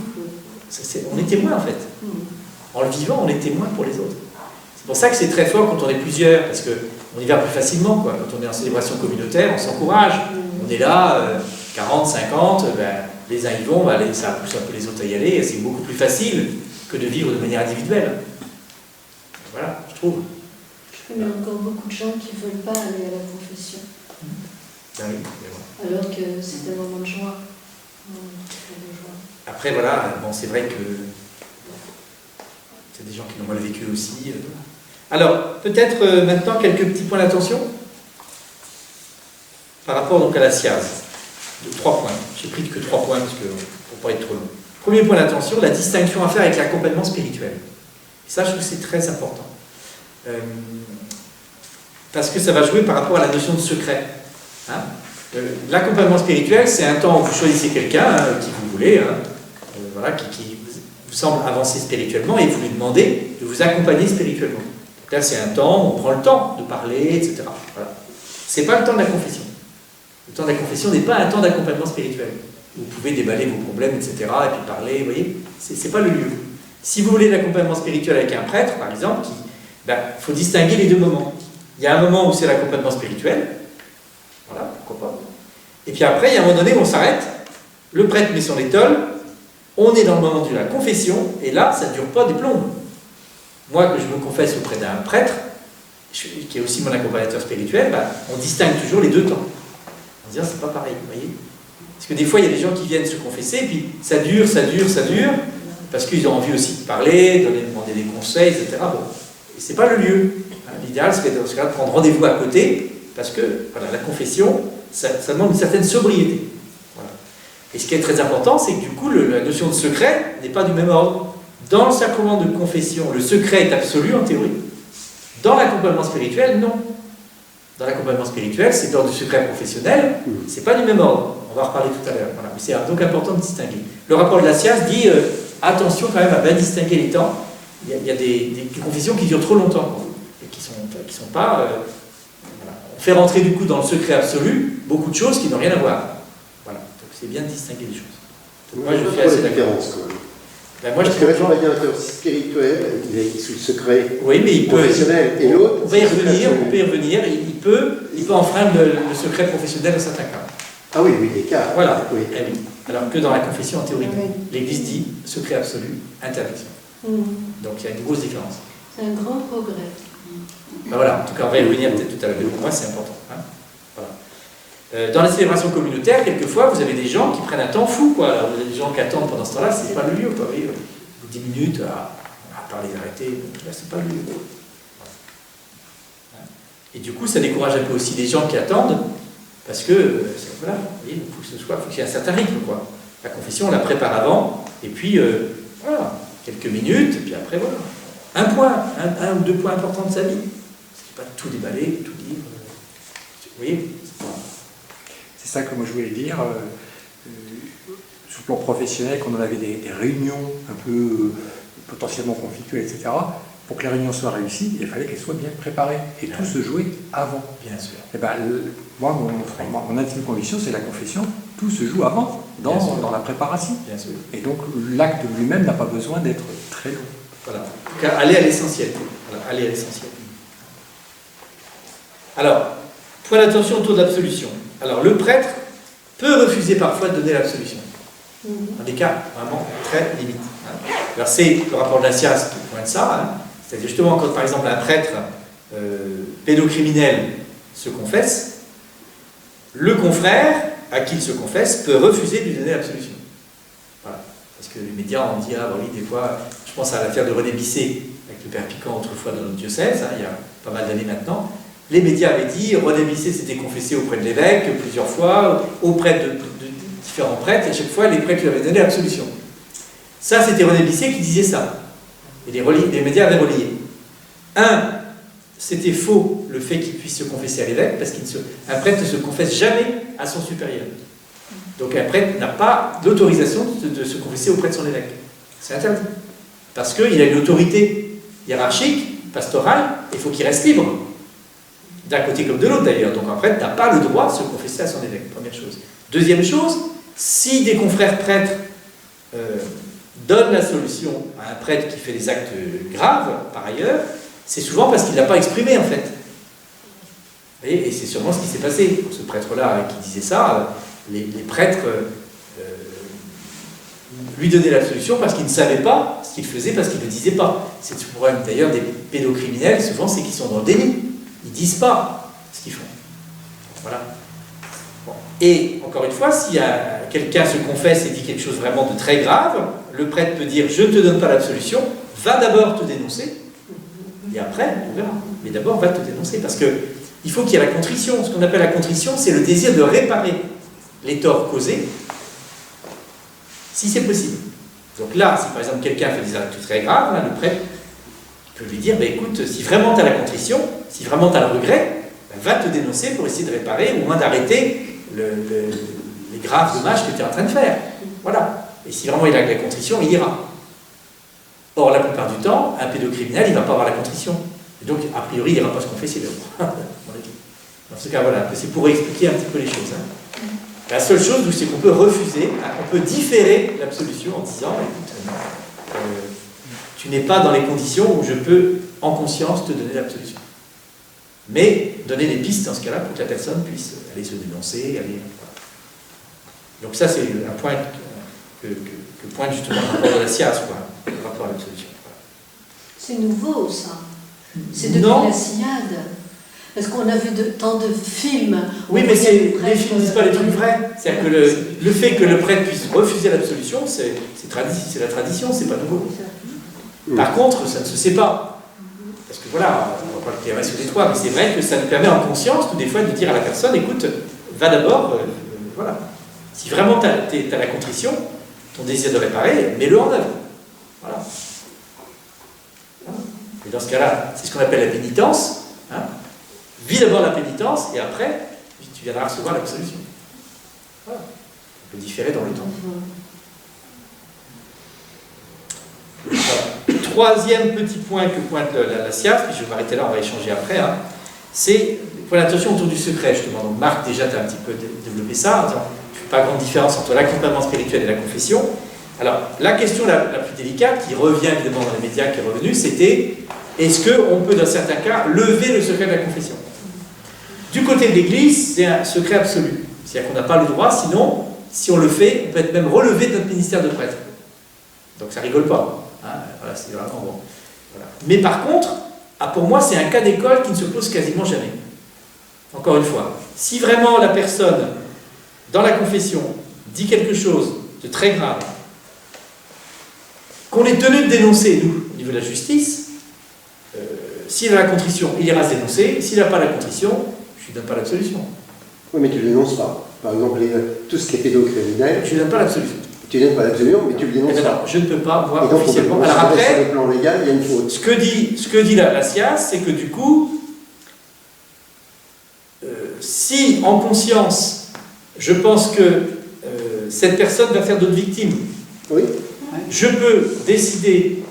Speaker 1: on est témoin en fait. En le vivant, on est témoin pour les autres. C'est pour ça que c'est très fort quand on est plusieurs, parce qu'on y va plus facilement, quoi. Quand on est en célébration communautaire, on s'encourage. On est là, 40, 50, les uns y vont, ça pousse un peu les autres à y aller, et c'est beaucoup plus facile que de vivre de manière individuelle. Voilà, je trouve.
Speaker 3: Il y a encore beaucoup de gens qui ne veulent pas aller à la confession.
Speaker 1: Ben oui, mais voilà.
Speaker 3: Alors que c'est un moment de joie.
Speaker 1: Après, voilà, bon, c'est vrai que c'est des gens qui l'ont mal vécu aussi. Alors, peut-être maintenant quelques petits points d'attention par rapport donc à la SIAZ. 3 points. J'ai pris que 3 points parce que pour pas être trop long. Premier point d'attention, la distinction à faire avec l'accompagnement spirituel. Et ça, je trouve que c'est très important. Parce que ça va jouer par rapport à la notion de secret. Hein. L'accompagnement spirituel, c'est un temps où vous choisissez quelqu'un, qui vous voulez, voilà, qui vous semble avancer spirituellement, et vous lui demandez de vous accompagner spirituellement. Donc là, c'est un temps où on prend le temps de parler, etc. Voilà. Ce n'est pas le temps de la confession. Le temps de la confession n'est pas un temps d'accompagnement spirituel. Vous pouvez déballer vos problèmes, etc., et puis parler, vous voyez, c'est pas le lieu. Si vous voulez l'accompagnement spirituel avec un prêtre, par exemple, il faut distinguer les deux moments. Il y a un moment où c'est l'accompagnement spirituel, voilà, pourquoi pas. Et puis après, il y a un moment donné où on s'arrête, le prêtre met son étole, on est dans le moment de la confession, et là, ça ne dure pas des plombes. Moi, que je me confesse auprès d'un prêtre, qui est aussi mon accompagnateur spirituel, on distingue toujours les deux temps. En disant, c'est pas pareil, vous voyez. Parce que des fois, il y a des gens qui viennent se confesser, et puis ça dure, parce qu'ils ont envie aussi de parler, de demander des conseils, etc. Bon. Et c'est pas le lieu. L'idéal serait dans ce cas de prendre rendez-vous à côté, parce que voilà, la confession, ça demande une certaine sobriété. Voilà. Et ce qui est très important, c'est que du coup, la notion de secret n'est pas du même ordre. Dans le sacrement de confession, le secret est absolu en théorie. Dans l'accompagnement spirituel, non. Dans l'accompagnement spirituel, c'est l'ordre du secret professionnel, c'est pas du même ordre. On va en reparler tout à l'heure. Voilà. Mais c'est donc important de distinguer. Le rapport de la SIAZ dit attention quand même à bien distinguer les temps. Il y a des confessions qui durent trop longtemps et qui sont pas. Voilà. On fait rentrer du coup dans le secret absolu beaucoup de choses qui n'ont rien à voir. Voilà. Donc c'est bien de distinguer les choses. Donc, moi je fais assez
Speaker 2: la
Speaker 1: d'accord.
Speaker 2: différence quand même.
Speaker 1: Moi,
Speaker 2: parce que l'accompagnateur spirituel, il est sous le secret professionnel, et l'autre,
Speaker 1: on peut y revenir, il peut enfreindre le secret professionnel dans certains cas.
Speaker 2: Ah oui, des cas.
Speaker 1: Voilà,
Speaker 2: oui.
Speaker 1: Eh oui. Alors que dans la confession, en théorie, l'Église dit secret absolu, interdiction. Donc il y a une grosse différence.
Speaker 3: C'est un grand progrès.
Speaker 1: Voilà, en tout cas, on va y revenir peut-être tout à l'heure, mais pour moi, c'est important. Hein. Voilà. Dans les célébrations communautaires, quelquefois, vous avez des gens qui prennent un temps fou, quoi. Alors, vous avez des gens qui attendent pendant ce temps-là, c'est pas le lieu, quoi. Vous voyez, 10 minutes à parler d'arrêter, là, c'est pas le lieu. Voilà. Et du coup, ça décourage un peu aussi les gens qui attendent, parce que, voilà, vous voyez, il faut qu'il y ait un certain rythme, quoi. La confession, on la prépare avant, et puis, voilà, quelques minutes, et puis après, voilà. Un point, un ou deux points importants de sa vie. C'est pas tout déballer, tout dire. Vous voyez.
Speaker 4: C'est ça que moi je voulais dire. Sur le plan professionnel, quand on avait des réunions un peu potentiellement conflictuelles, etc., pour que les réunions soient réussies, il fallait qu'elles soient bien préparées. Et tout se jouait avant.
Speaker 1: Bien sûr.
Speaker 4: Et ben, moi, mon intime conviction, c'est la confession. Tout se joue avant, dans la préparation.
Speaker 1: Bien sûr.
Speaker 4: Et donc l'acte lui-même n'a pas besoin d'être très long.
Speaker 1: Voilà. En tout cas, aller à l'essentiel. Voilà, aller à l'essentiel. Alors, point d'attention autour de l'absolution. Alors, le prêtre peut refuser parfois de donner l'absolution. Dans des cas vraiment très limites. Hein. Alors, c'est le rapport de la SIAZ qui pointe ça. Hein. C'est-à-dire justement quand, par exemple, un prêtre pédocriminel se confesse, le confrère à qui il se confesse peut refuser de lui donner l'absolution. Voilà. Parce que les médias ont dit, ah oui, des fois, je pense à l'affaire de René Bisset, avec le père Piquant autrefois dans notre diocèse, hein, il y a pas mal d'années maintenant, Les médias avaient dit, René Bisset s'était confessé auprès de l'évêque plusieurs fois, auprès de différents prêtres, et à chaque fois, les prêtres lui avaient donné l'absolution. Ça, c'était René Bisset qui disait ça. Et les médias avaient relayé. C'était faux le fait qu'il puisse se confesser à l'évêque, parce qu'un prêtre ne se confesse jamais à son supérieur. Donc un prêtre n'a pas l'autorisation de se confesser auprès de son évêque. C'est interdit. Parce qu'il a une autorité hiérarchique, pastorale, et il faut qu'il reste libre. D'un côté comme de l'autre d'ailleurs. Donc un prêtre n'a pas le droit de se confesser à son évêque, première chose. Deuxième chose, si des confrères prêtres donnent la solution à un prêtre qui fait des actes graves, par ailleurs, c'est souvent parce qu'il ne l'a pas exprimé en fait. Et c'est sûrement ce qui s'est passé. Pour ce prêtre-là qui disait ça, les prêtres lui donnaient l'absolution parce qu'ils ne savaient pas ce qu'il faisait, parce qu'ils ne le disaient pas. C'est le problème d'ailleurs des pédocriminels, souvent c'est qu'ils sont dans le déni. Ils ne disent pas ce qu'ils font. Voilà. Bon. Et encore une fois, si quelqu'un se confesse et dit quelque chose vraiment de très grave, le prêtre peut dire « je ne te donne pas l'absolution, va d'abord te dénoncer ». Et après, on verra. Mais d'abord, va te dénoncer. Parce qu'il faut qu'il y ait la contrition. Ce qu'on appelle la contrition, c'est le désir de réparer les torts causés, si c'est possible. Donc là, si par exemple quelqu'un fait des actes très graves, là, le prêtre peut lui dire, écoute, si vraiment tu as la contrition, si vraiment tu as le regret, va te dénoncer pour essayer de réparer, ou au moins d'arrêter les graves dommages que tu es en train de faire. Voilà. Et si vraiment il a la contrition, il ira. Or, la plupart du temps, un pédocriminel, il ne va pas avoir la contrition. Et donc, a priori, il n'ira pas se confesser. Dans ce cas, voilà, c'est pour expliquer un petit peu les choses. Hein. La seule chose, c'est qu'on peut refuser, on peut différer l'absolution en disant, écoute, tu n'es pas dans les conditions où je peux, en conscience, te donner l'absolution. Mais donner des pistes, dans ce cas-là, pour que la personne puisse aller se dénoncer, aller... Donc ça, c'est un point que pointe justement le rapport de la SIAZ, quoi. Le rapport à l'absolution.
Speaker 3: C'est nouveau, ça. C'est depuis la SIAD. Parce qu'on a vu tant de films.
Speaker 1: Oui, mais les films ne disent pas les trucs vrais. C'est-à-dire que le fait que le prêtre puisse refuser l'absolution, c'est la tradition, c'est pas nouveau. Par contre, ça ne se sait pas. Parce que voilà, on ne va pas le tirer sur les toits, mais c'est vrai que ça nous permet en conscience, tout des fois, de dire à la personne, écoute, va d'abord, voilà. Si vraiment tu as la contrition, ton désir de réparer, mets-le en œuvre. Voilà. Et dans ce cas-là, c'est ce qu'on appelle la pénitence. Hein. Vis d'abord la pénitence, et après, tu viendras recevoir l'absolution. Voilà. On peut différer dans le temps. Voilà. Troisième petit point que pointe la SIAZ, puis je vais m'arrêter là, on va échanger après, hein, c'est pour l'attention autour du secret, justement. Donc Marc, déjà, tu as un petit peu développé ça, en disant, il ne fait pas grande différence entre l'accompagnement spirituel et la confession. Alors, la question la plus délicate, qui revient évidemment dans les médias, qui est revenue, c'était, est-ce qu'on peut, dans certains cas, lever le secret de la confession? Du côté de l'Église, c'est un secret absolu. C'est-à-dire qu'on n'a pas le droit, sinon, si on le fait, on peut être même relevé de notre ministère de prêtre. Donc ça rigole pas. Hein, voilà, c'est vraiment bon. Voilà. Mais par contre, pour moi, c'est un cas d'école qui ne se pose quasiment jamais. Encore une fois, si vraiment la personne, dans la confession, dit quelque chose de très grave, qu'on est tenu de dénoncer, nous, au niveau de la justice, s'il a la contrition, il ira se dénoncer. S'il n'a pas la contrition, je ne lui donne pas l'absolution.
Speaker 2: Oui, mais tu ne le dénonces pas. Par exemple, tout ce qui est pédocriminel.
Speaker 1: Je ne lui donne pas l'absolution.
Speaker 2: Tu ne donnes pas l'absolution, mais tu le dénonces pas.
Speaker 1: Je ne peux pas voir
Speaker 2: et donc,
Speaker 1: officiellement. Alors après,
Speaker 2: sur le plan légal, il y a une faute.
Speaker 1: Ce que dit la SIAZ, c'est que du coup, si en conscience, je pense que cette personne va faire d'autres victimes,
Speaker 2: oui.
Speaker 1: Je peux décider,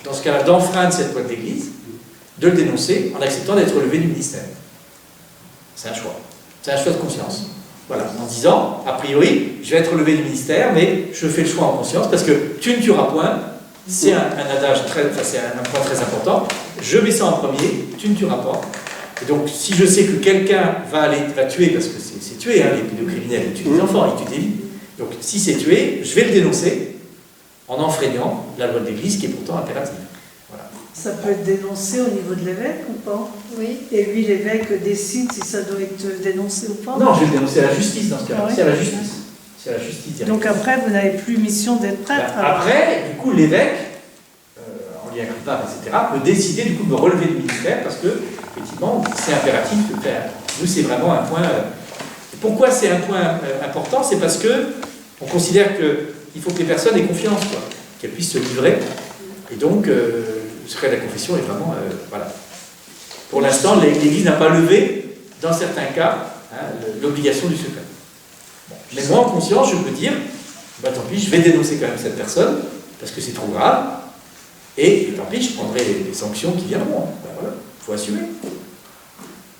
Speaker 1: dans ce cas-là, d'enfreindre cette loi de l'Église, de le dénoncer en acceptant d'être levé du ministère. C'est un choix. C'est un choix de conscience. Voilà, en disant, a priori, je vais être levé du ministère, mais je fais le choix en conscience parce que tu ne tueras point. C'est un adage c'est un point très important. Je mets ça en premier, tu ne tueras pas. Et donc, si je sais que quelqu'un va tuer, parce que c'est tuer, hein, les pédocriminels, ils tuent des enfants, ils tuent des vies. Donc, si c'est tué, je vais le dénoncer en enfreignant la loi de l'Église qui est pourtant impérative. Voilà.
Speaker 8: Ça peut être dénoncé au niveau de l'évêque ou pas?
Speaker 3: Oui.
Speaker 8: Et lui, l'évêque décide si ça doit être dénoncé ou pas?
Speaker 1: Non, je vais le dénoncer à la justice dans ce cas-là.
Speaker 8: Ah oui.
Speaker 1: C'est à la justice. C'est à la justice directement.
Speaker 8: Donc après, vous n'avez plus mission d'être prêtre?
Speaker 1: Après, du coup, l'évêque, en lien avec le pape, etc., peut décider du coup de me relever du ministère parce que, effectivement, c'est impératif de le faire. Nous, c'est vraiment un point... Pourquoi c'est un point important? C'est parce que on considère qu'il faut que les personnes aient confiance, quoi, qu'elles puissent se livrer. Et donc, le secret de la confession est vraiment... voilà. Pour l'instant, l'Église n'a pas levé, dans certains cas, hein, l'obligation du secret. Bon. Mais moi, en conscience, je peux dire, bah, tant pis, je vais dénoncer quand même cette personne, parce que c'est trop grave, et tant pis, je prendrai les sanctions qui viendront. Ben voilà, il faut assumer.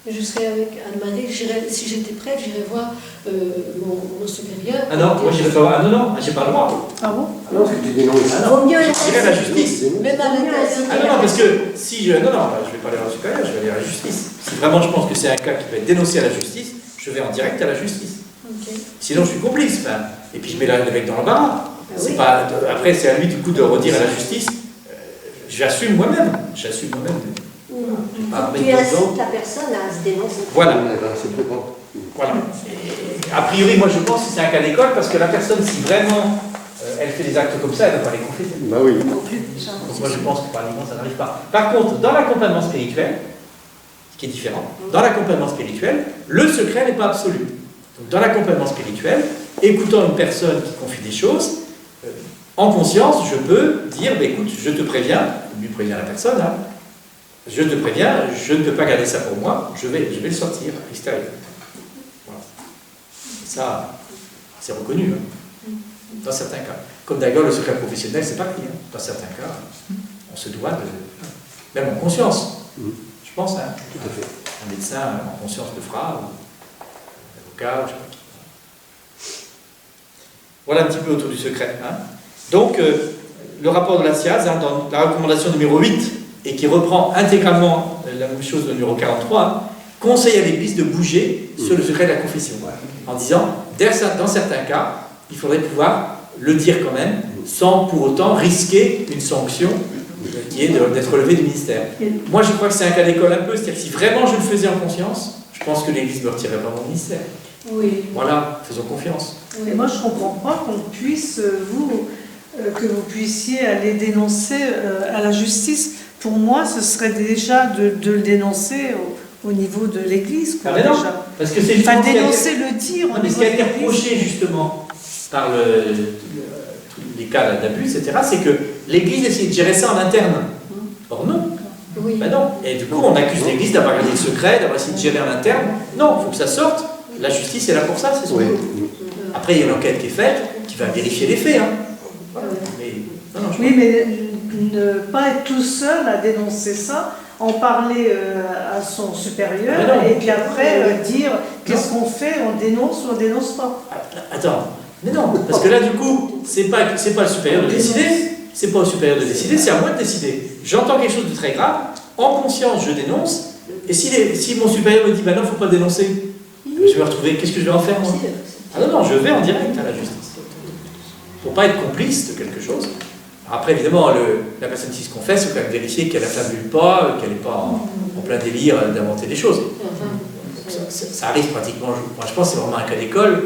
Speaker 3: Je serais avec Anne-Marie, si j'étais prête, j'irais voir mon supérieur.
Speaker 1: Ah non, moi j'irai pas voir. Ah non, j'ai pas le droit.
Speaker 8: Ah bon?
Speaker 2: Non, parce que tu dénonces.
Speaker 3: Vaut mieux
Speaker 1: J'irai à la justice.
Speaker 3: même à l'intérieur.
Speaker 1: Ah non, parce que si je. Non, je vais pas aller au supérieur, je vais aller à la justice. Si vraiment je pense que c'est un cas qui va être dénoncé à la justice, je vais en direct à la justice.
Speaker 3: Okay.
Speaker 1: Sinon, je suis complice. Enfin, et puis je mets le mec dans l'embarras.
Speaker 3: Oui.
Speaker 1: Après, c'est à lui du coup de redire à la justice. J'assume moi-même.
Speaker 7: Tu incites la personne à se dénoncer.
Speaker 1: Voilà.
Speaker 2: C'est trop bon.
Speaker 1: Voilà. Et, a priori, moi je pense que c'est un cas d'école parce que la personne, si vraiment elle fait des actes comme ça, elle ne va pas les confesser.
Speaker 2: Bah oui.
Speaker 1: Donc moi je pense que par exemple ça n'arrive pas. Par contre, dans l'accompagnement spirituel, ce qui est différent, dans l'accompagnement spirituel, le secret n'est pas absolu. Donc dans l'accompagnement spirituel, écoutant une personne qui confie des choses, en conscience, je peux dire, bah, écoute, je te préviens, lui prévient la personne, hein, je te préviens, je ne peux pas garder ça pour moi, je vais le sortir à l'extérieur. Voilà. Ça, c'est reconnu, hein, dans certains cas. Comme d'ailleurs le secret professionnel, c'est pas pris. Hein. Dans certains cas, on se doit de... Même en conscience, je pense, hein,
Speaker 2: Tout à fait.
Speaker 1: un médecin en conscience le fera, ou un avocat, ou je sais pas qui. Voilà un petit peu autour du secret. Hein. Donc, le rapport de la SIAZ, hein, dans la recommandation numéro 8, et qui reprend intégralement la même chose au numéro 43, hein, conseille à l'Église de bouger sur le secret de la confession, en disant, dans certains cas, il faudrait pouvoir le dire quand même, sans pour autant risquer une sanction qui est d'être relevé du ministère. Moi, je crois que c'est un cas d'école un peu, c'est-à-dire que si vraiment je le faisais en conscience, je pense que l'Église me retirerait pas mon ministère.
Speaker 3: Oui.
Speaker 1: Voilà, faisons confiance.
Speaker 8: Et moi, je ne comprends pas qu'on puisse, que vous puissiez aller dénoncer à la justice. Pour moi, ce serait déjà de le dénoncer au niveau de l'Église.
Speaker 1: Ah mais non,
Speaker 8: déjà.
Speaker 1: parce que c'est
Speaker 8: Enfin,
Speaker 1: justement
Speaker 8: dénoncer, le dire.
Speaker 1: non, mais ce qui a été reproché justement par les cas d'abus, etc., c'est que l'Église essayait de gérer ça en interne. Or non.
Speaker 3: Oui.
Speaker 1: Ben non. Et du coup, on accuse l'Église d'avoir gardé le secret, d'avoir essayé de gérer en interne. Non, il faut que ça sorte. La justice est là pour ça, c'est son boulot. Après, il y a une enquête qui est faite, qui va vérifier les faits. Hein. Voilà. Mais, non,
Speaker 8: Oui, mais ne pas être tout seul à dénoncer ça, en parler à son supérieur,
Speaker 1: Mais non.
Speaker 8: et puis après dire qu'est-ce qu'on fait, on dénonce ou on dénonce pas.
Speaker 1: Attends, mais non, parce que là, du coup, c'est pas le supérieur de décider, c'est pas au supérieur de décider, c'est à moi de décider. J'entends quelque chose de très grave, en conscience, je dénonce, et si mon supérieur me dit, ben non, il ne faut pas dénoncer, je vais me retrouver, qu'est-ce que je vais en faire, moi? Ah non, je vais en direct à la justice. Pour pas être complice de quelque chose. Alors après, évidemment, la personne qui se confesse, il faut quand même vérifier qu'elle n'affabule pas, qu'elle n'est pas en plein délire d'inventer des choses. Ça arrive pratiquement, je pense que c'est vraiment un cas d'école,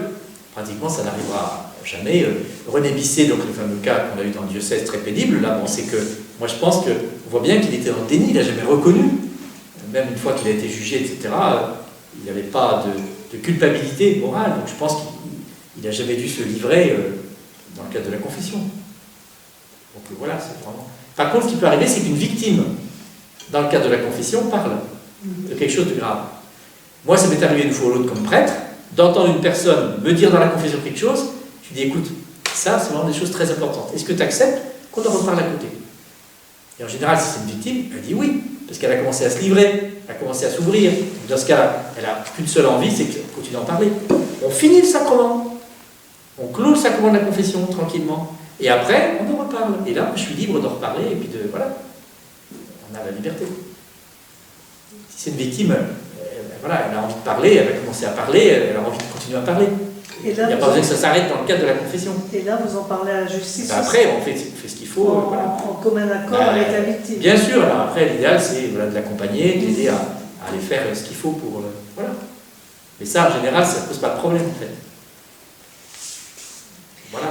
Speaker 1: pratiquement ça n'arrivera jamais. René Bisset, donc le fameux cas qu'on a eu dans le diocèse très pénible, là, bon, c'est que, moi je pense qu'on voit bien qu'il était dans le déni, il n'a jamais reconnu, même une fois qu'il a été jugé, etc., il n'y avait pas de culpabilité morale, donc je pense qu'il n'a jamais dû se livrer dans le cadre de la confession. Donc voilà, c'est vraiment... Par contre, ce qui peut arriver, c'est qu'une victime, dans le cadre de la confession, parle de quelque chose de grave. Moi, ça m'est arrivé une fois ou l'autre comme prêtre, d'entendre une personne me dire dans la confession quelque chose, je lui dis, écoute, ça, c'est vraiment des choses très importantes. Est-ce que tu acceptes qu'on en reparle à côté? Et en général, si c'est une victime, elle dit oui, parce qu'elle a commencé à se livrer, elle a commencé à s'ouvrir. Dans ce cas-là, elle n'a qu'une seule envie, c'est qu'on continue d'en parler. On finit le sacrement, on clôt le sacrement de la confession tranquillement, et après, on en reparle. Et là, je suis libre d'en reparler, et puis voilà, on a la liberté. Si c'est une victime, voilà, elle a envie de parler, elle a commencé à parler, elle a envie de continuer à parler.
Speaker 8: Et là,
Speaker 1: il n'y a pas besoin que ça s'arrête dans le cadre de la confession.
Speaker 8: Et là, vous en parlez à la justice.
Speaker 1: Après, on fait ce qu'il faut. Voilà.
Speaker 8: En commun accord avec la victime.
Speaker 1: Bien sûr, alors après, l'idéal, c'est de l'accompagner, de l'aider à aller faire ce qu'il faut pour... voilà. Mais ça, en général, ça ne pose pas de problème, en fait. Voilà.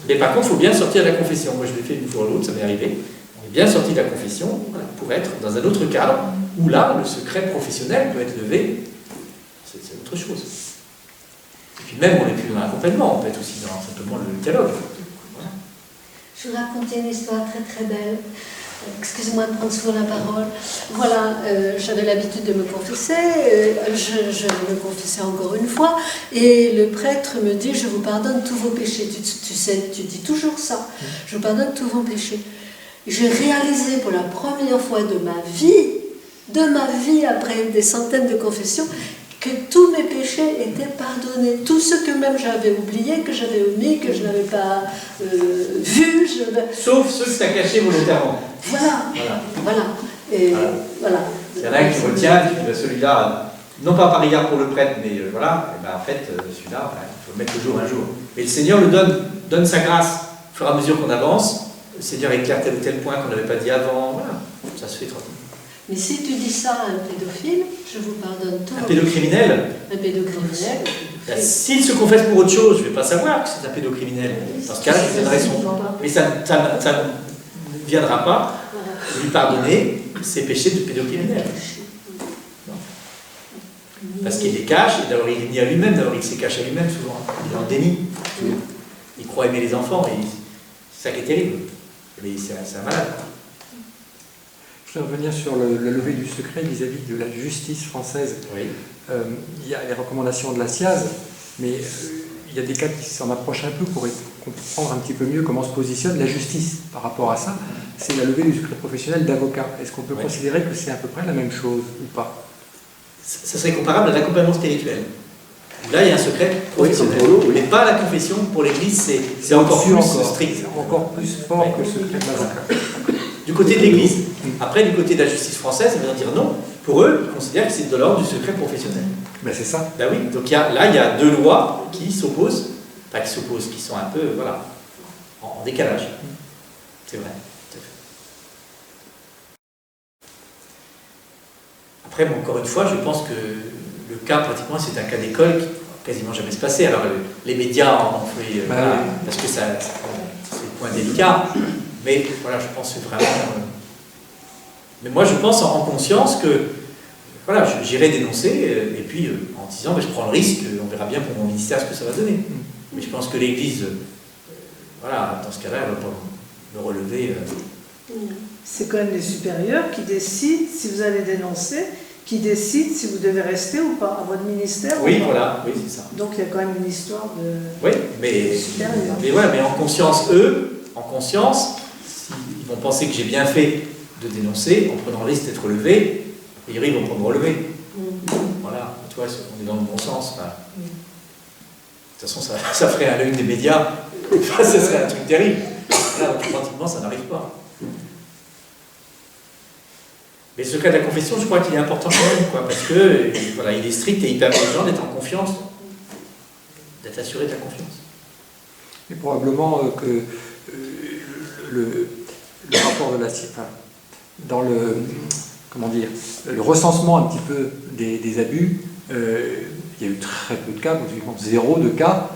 Speaker 1: Mais par contre, il faut bien sortir de la confession. Moi, je l'ai fait une fois ou l'autre, ça m'est arrivé. On est bien sorti de la confession, voilà, pour être dans un autre cadre, où là, le secret professionnel peut être levé, c'est autre chose. Et puis même, on n'est plus dans l'accompagnement, on peut être aussi dans simplement le dialogue. Voilà.
Speaker 3: Je vous racontais une histoire très très belle. Excusez-moi de prendre souvent la parole. Voilà, j'avais l'habitude de me confesser, je me confessais encore une fois, et le prêtre me dit, je vous pardonne tous vos péchés. Tu sais, tu dis toujours ça, je vous pardonne tous vos péchés. J'ai réalisé pour la première fois de ma vie, après des centaines de confessions, que tous mes péchés étaient pardonnés. Tout ce que même j'avais oublié, que j'avais omis, que je n'avais pas vu.
Speaker 1: Sauf ceux que tu as cachés volontairement.
Speaker 3: Voilà. Et voilà.
Speaker 1: Il y en a un qui retient, qui dit celui-là, non pas par égard pour le prêtre, mais voilà, et ben en fait, celui-là, il faut le mettre toujours un jour. Mais le Seigneur le donne sa grâce au fur et à mesure qu'on avance. Le Seigneur éclaire tel ou tel point qu'on n'avait pas dit avant. Voilà, ça se fait trop.
Speaker 3: Mais si tu dis ça à un pédophile, je vous pardonne tout.
Speaker 1: Un pédocriminel.
Speaker 3: Un pédocriminel.
Speaker 1: S'il se confesse pour autre chose, je ne vais pas savoir que c'est un pédocriminel. Dans ce cas-là, je lui donnerai son. Mais ça ne viendra pas lui pardonner ses péchés de pédocriminel. Non. Parce qu'il les cache, et d'abord il est ni à lui-même, d'abord il se cache à lui-même souvent. Il est en déni. Il croit aimer les enfants, et c'est ça qui est terrible. Mais c'est un malade.
Speaker 4: Je vais revenir sur le lever du secret vis-à-vis de la justice française.
Speaker 1: Oui.
Speaker 4: Il y a les recommandations de la SIAZ, mais il y a des cas qui s'en approchent un peu pour comprendre un petit peu mieux comment se positionne la justice par rapport à ça. C'est la levée du secret professionnel d'avocat. Est-ce qu'on peut considérer que c'est à peu près la même chose ou pas?
Speaker 1: Ça serait comparable à l'accompagnement spirituel. Là, il y a un secret professionnel. Mais pas la confession. Pour l'Église, c'est encore plus strict.
Speaker 4: C'est encore plus fort que le secret de l'avocat.
Speaker 1: Du côté de l'Église. Après, du côté de la justice française, ils vont dire non. Pour eux, ils considèrent que c'est de l'ordre du secret professionnel.
Speaker 4: Ben c'est ça.
Speaker 1: Ben oui, donc là, il y a deux lois qui s'opposent, qui sont un peu, voilà, en décalage. C'est vrai. Après, bon, encore une fois, je pense que le cas, pratiquement, c'est un cas d'école qui ne quasiment jamais se passer. Alors, les médias en ont fait, voilà, parce que c'est le point délicat. Mais voilà, je pense que vraiment. Mais moi, je pense en conscience que voilà, j'irai dénoncer, et puis en disant, je prends le risque, on verra bien pour mon ministère ce que ça va donner. Mais je pense que l'Église, voilà, dans ce cas-là, elle ne va pas me relever.
Speaker 8: C'est quand même les supérieurs qui décident si vous allez dénoncer, qui décident si vous devez rester ou pas à votre ministère.
Speaker 1: Oui, voilà, oui, c'est ça.
Speaker 8: Donc il y a quand même une histoire de.
Speaker 1: Oui, mais en conscience, ils vont penser que j'ai bien fait de dénoncer en prenant le risque d'être relevé. Et ils vont pas me relever. Voilà, tu vois, on est dans le bon sens. Enfin. De toute façon, ça ferait à l'œil des médias. Ça serait un truc terrible. Là, pratiquement, ça n'arrive pas. Mais ce cas de la confession, je crois qu'il est important quand même, parce que voilà, il est strict et il permet aux gens d'être en confiance, d'être assurés de la confiance.
Speaker 4: Et probablement que le rapport de la dans le recensement un petit peu des abus, il y a eu très peu de cas, pratiquement 0 de cas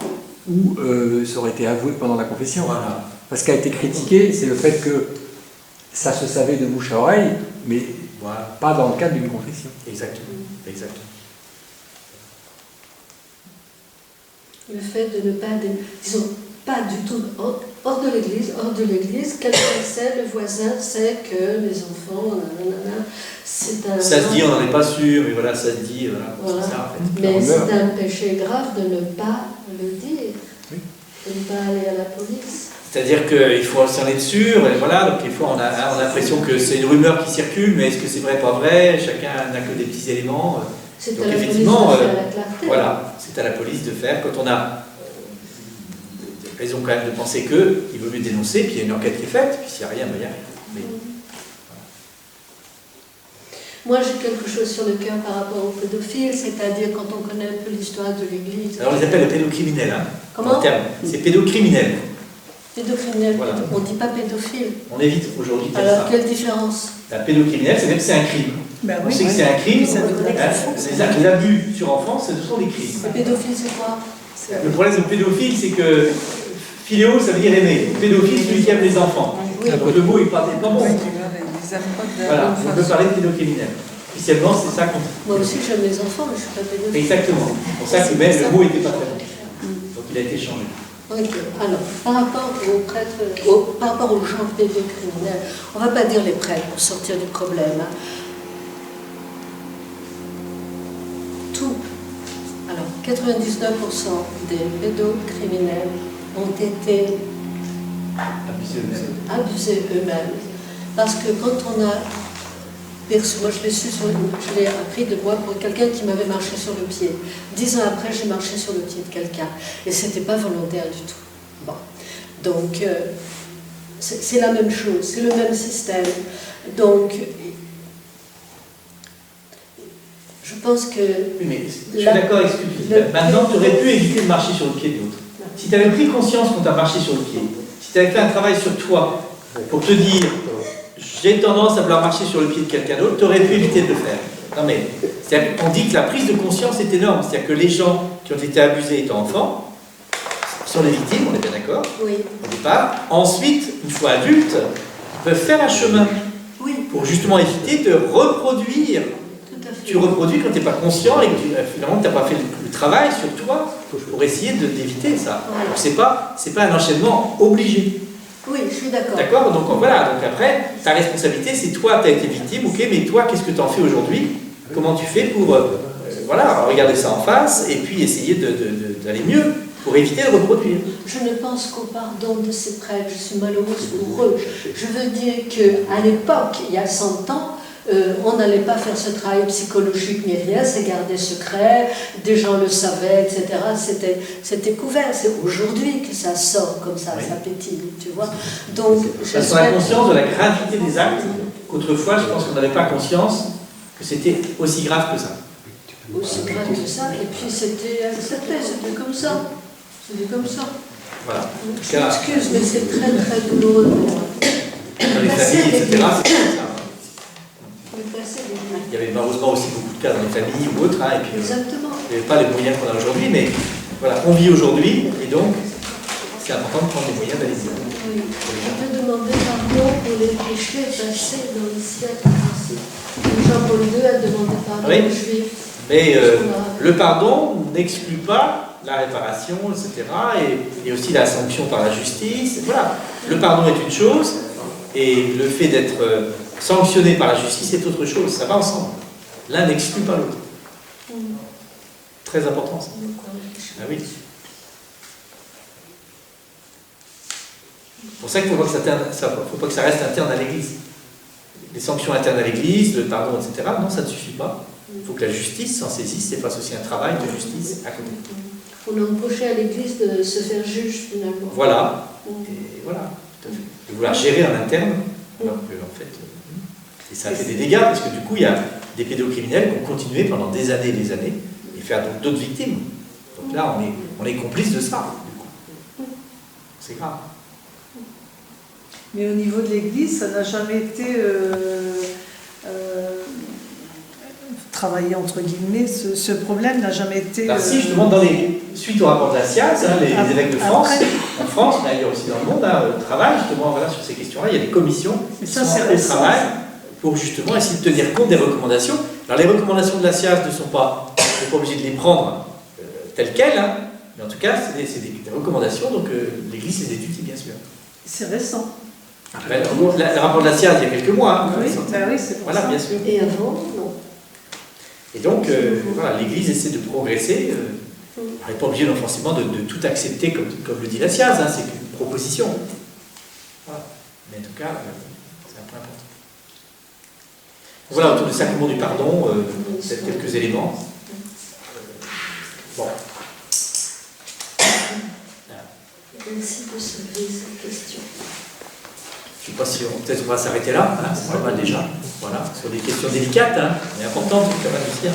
Speaker 4: où ça aurait été avoué pendant la confession.
Speaker 1: Voilà.
Speaker 4: Parce qu'a été critiqué, c'est le fait que ça se savait de bouche à oreille, mais voilà, pas dans le cadre d'une confession.
Speaker 1: Exactement. Exactement.
Speaker 3: Le fait de ne pas, disons, pas du tout hors de l'église, quelqu'un sait, le voisin sait que les enfants, c'est un...
Speaker 1: Ça se dit, on n'en est pas sûr, mais voilà, ça se dit, voilà. C'est ça, en fait.
Speaker 3: Mais c'est un péché grave de ne pas le dire, de ne pas aller à la police.
Speaker 1: C'est-à-dire qu'il faut s'en être sûr, et voilà, donc des fois on a l'impression que c'est une rumeur qui circule, mais est-ce que c'est vrai, pas vrai? Chacun n'a que des petits éléments.
Speaker 3: C'est
Speaker 1: donc
Speaker 3: à la
Speaker 1: effectivement,
Speaker 3: police de faire la clarté.
Speaker 1: Voilà, c'est à la police de faire, quand on a raison quand même de penser qu'il vaut mieux dénoncer, puis il y a une enquête qui est faite, puis s'il n'y a rien, il y a rien. Mais,
Speaker 3: Moi, j'ai quelque chose sur le cœur par rapport aux pédophiles, c'est-à-dire quand on connaît un peu l'histoire de l'Église.
Speaker 1: Alors, on les appelle les pédocriminels, hein.
Speaker 3: Comment?
Speaker 1: C'est pédocriminel.
Speaker 3: Pédocriminel,
Speaker 1: voilà.
Speaker 3: On ne dit pas pédophile.
Speaker 1: On évite aujourd'hui de dire
Speaker 3: Alors,
Speaker 1: ça.
Speaker 3: quelle différence?
Speaker 1: La pédocriminel, c'est même que c'est un crime.
Speaker 8: Ben
Speaker 1: on sait que c'est un crime.
Speaker 8: Ça
Speaker 1: Les abus sur enfants, ce sont des crimes.
Speaker 3: Le pédophile, c'est quoi?
Speaker 1: Le problème de pédophile, c'est que philéo, ça veut dire aimer. Pédophile, celui qui aime les enfants.
Speaker 3: Oui.
Speaker 1: Donc le mot n'est pas bon.
Speaker 9: Les apôtres
Speaker 1: Voilà, on peut parler de pédocriminel. Officiellement, c'est ça qu'on...
Speaker 3: Moi aussi, j'aime les enfants, mais je suis pas pédophile.
Speaker 1: Exactement. C'est pour ça que même le mot n'était pas très bon. Donc il a été changé.
Speaker 3: Ok. Alors, par rapport aux prêtres, par rapport aux gens pédocriminels, on ne va pas dire les prêtres pour sortir du problème. Hein. Tout. Alors, 99% des pédocriminels ont été abusés eux-mêmes. Parce que quand on a perçu, moi je l'ai appris de moi pour quelqu'un qui m'avait marché sur le pied. 10 ans après, j'ai marché sur le pied de quelqu'un. Et ce n'était pas volontaire du tout. Bon. Donc, c'est la même chose, c'est le même système. Donc, je pense que...
Speaker 1: Oui, mais je suis d'accord avec ce que tu dis. Maintenant, tu aurais pu éviter de marcher sur le pied de l'autre. Si tu avais pris conscience qu'on t'a marché sur le pied, si tu avais fait un travail sur toi pour te dire j'ai tendance à vouloir marcher sur le pied de quelqu'un d'autre, tu aurais pu éviter de le faire. Non mais, on dit que la prise de conscience est énorme. C'est-à-dire que les gens qui ont été abusés étant enfants sont les victimes, on est bien d'accord,
Speaker 3: oui.
Speaker 1: Au départ. Ensuite, une fois adultes, ils peuvent faire un chemin pour justement éviter de reproduire. Tu reproduis quand tu n'es pas conscient et que finalement tu n'as pas fait le travail sur toi pour essayer d'éviter ça.
Speaker 3: Voilà.
Speaker 1: Donc c'est pas un enchaînement obligé.
Speaker 3: Oui, je suis d'accord.
Speaker 1: D'accord, donc voilà, donc après, ta responsabilité, c'est toi, tu as été victime, ok, mais toi, qu'est-ce que tu en fais aujourd'hui? Comment tu fais pour voilà, regarder ça en face et puis essayer d'aller mieux pour éviter de reproduire?
Speaker 3: Je ne pense qu'au pardon de ces prêtres, je suis malheureuse pour eux. Je veux dire qu'à l'époque, il y a 100 ans, on n'allait pas faire ce travail psychologique ni rien, c'est garder secret, des gens le savaient, etc. C'était couvert. C'est aujourd'hui que ça sort comme ça, ça pétille, tu vois. Donc,
Speaker 1: parce qu'on a conscience de la gravité des actes, qu'autrefois, je pense qu'on n'avait pas conscience que c'était aussi grave que ça.
Speaker 3: Aussi grave que ça, et puis c'était accepté, c'était comme ça. C'était comme ça.
Speaker 1: Voilà.
Speaker 3: Je m'excuse, mais c'est très très douloureux pour moi.
Speaker 1: Dans les familles, etc., c'est comme ça. Il y avait malheureusement aussi beaucoup de cas dans les familles ou autres, hein, et puis
Speaker 3: exactement.
Speaker 1: Il n'y avait pas les moyens qu'on a aujourd'hui, mais voilà, on vit aujourd'hui, et donc c'est important de prendre les moyens d'aller vivre.
Speaker 3: Oui. Je peux demander pardon pour les péchés passés dans le siècle passé. Jean-Paul II a demandé pardon aux Juifs.
Speaker 1: Mais le pardon n'exclut pas la réparation, etc., et aussi la sanction par la justice. Voilà, le pardon est une chose, et le fait d'être sanctionné par la justice est autre chose, ça va ensemble. L'un n'exclut pas l'autre. Très important ça. Ah oui. C'est pour ça qu'il ne faut pas que ça reste interne à l'Église. Les sanctions internes à l'Église, le pardon, etc., non, ça ne suffit pas. Il faut que la justice s'en saisisse et fasse aussi un travail de justice à côté.
Speaker 3: On a reproché à l'Église de se faire juge finalement.
Speaker 1: Voilà. Et voilà, tout à fait. De vouloir gérer en interne, alors que en fait... Et ça fait des dégâts, parce que du coup, il y a des pédocriminels qui ont continué pendant des années et des années, et faire donc d'autres victimes. Donc là, on est complice de ça, du coup. C'est grave.
Speaker 8: Mais au niveau de l'Église, ça n'a jamais été travaillé, entre guillemets, ce problème n'a jamais été...
Speaker 1: Si, justement, suite au rapport de la SIAZ, les évêques de France, en France, mais ailleurs aussi dans le monde, travaillent justement voilà, sur ces questions-là. Il y a des commissions qui sont au travail pour justement essayer de tenir compte des recommandations. Alors les recommandations de la SIAZ ne sont pas, on n'est pas obligé de les prendre telles quelles, hein, mais en tout cas, c'est des recommandations, donc l'Église les étudie, bien sûr.
Speaker 8: C'est récent.
Speaker 1: Ben, le rapport de la SIAZ, il y a quelques mois. Hein,
Speaker 8: oui, c'est pour
Speaker 1: voilà,
Speaker 8: ça.
Speaker 1: Bien sûr.
Speaker 3: Et avant, non.
Speaker 1: Et donc, voilà, l'Église essaie de progresser. On n'est pas obligé forcément de tout accepter comme le dit la SIAZ, hein, c'est une proposition. Voilà. Mais en tout cas, c'est un point important. Voilà, autour du sacrement du pardon, peut-être quelques éléments. Bon.
Speaker 3: Merci de soulever cette question.
Speaker 1: Je ne sais pas si peut-être on va s'arrêter là, hein, c'est pas mal déjà. Voilà, sur des questions délicates, hein, mais importantes, quand même aussi. Hein.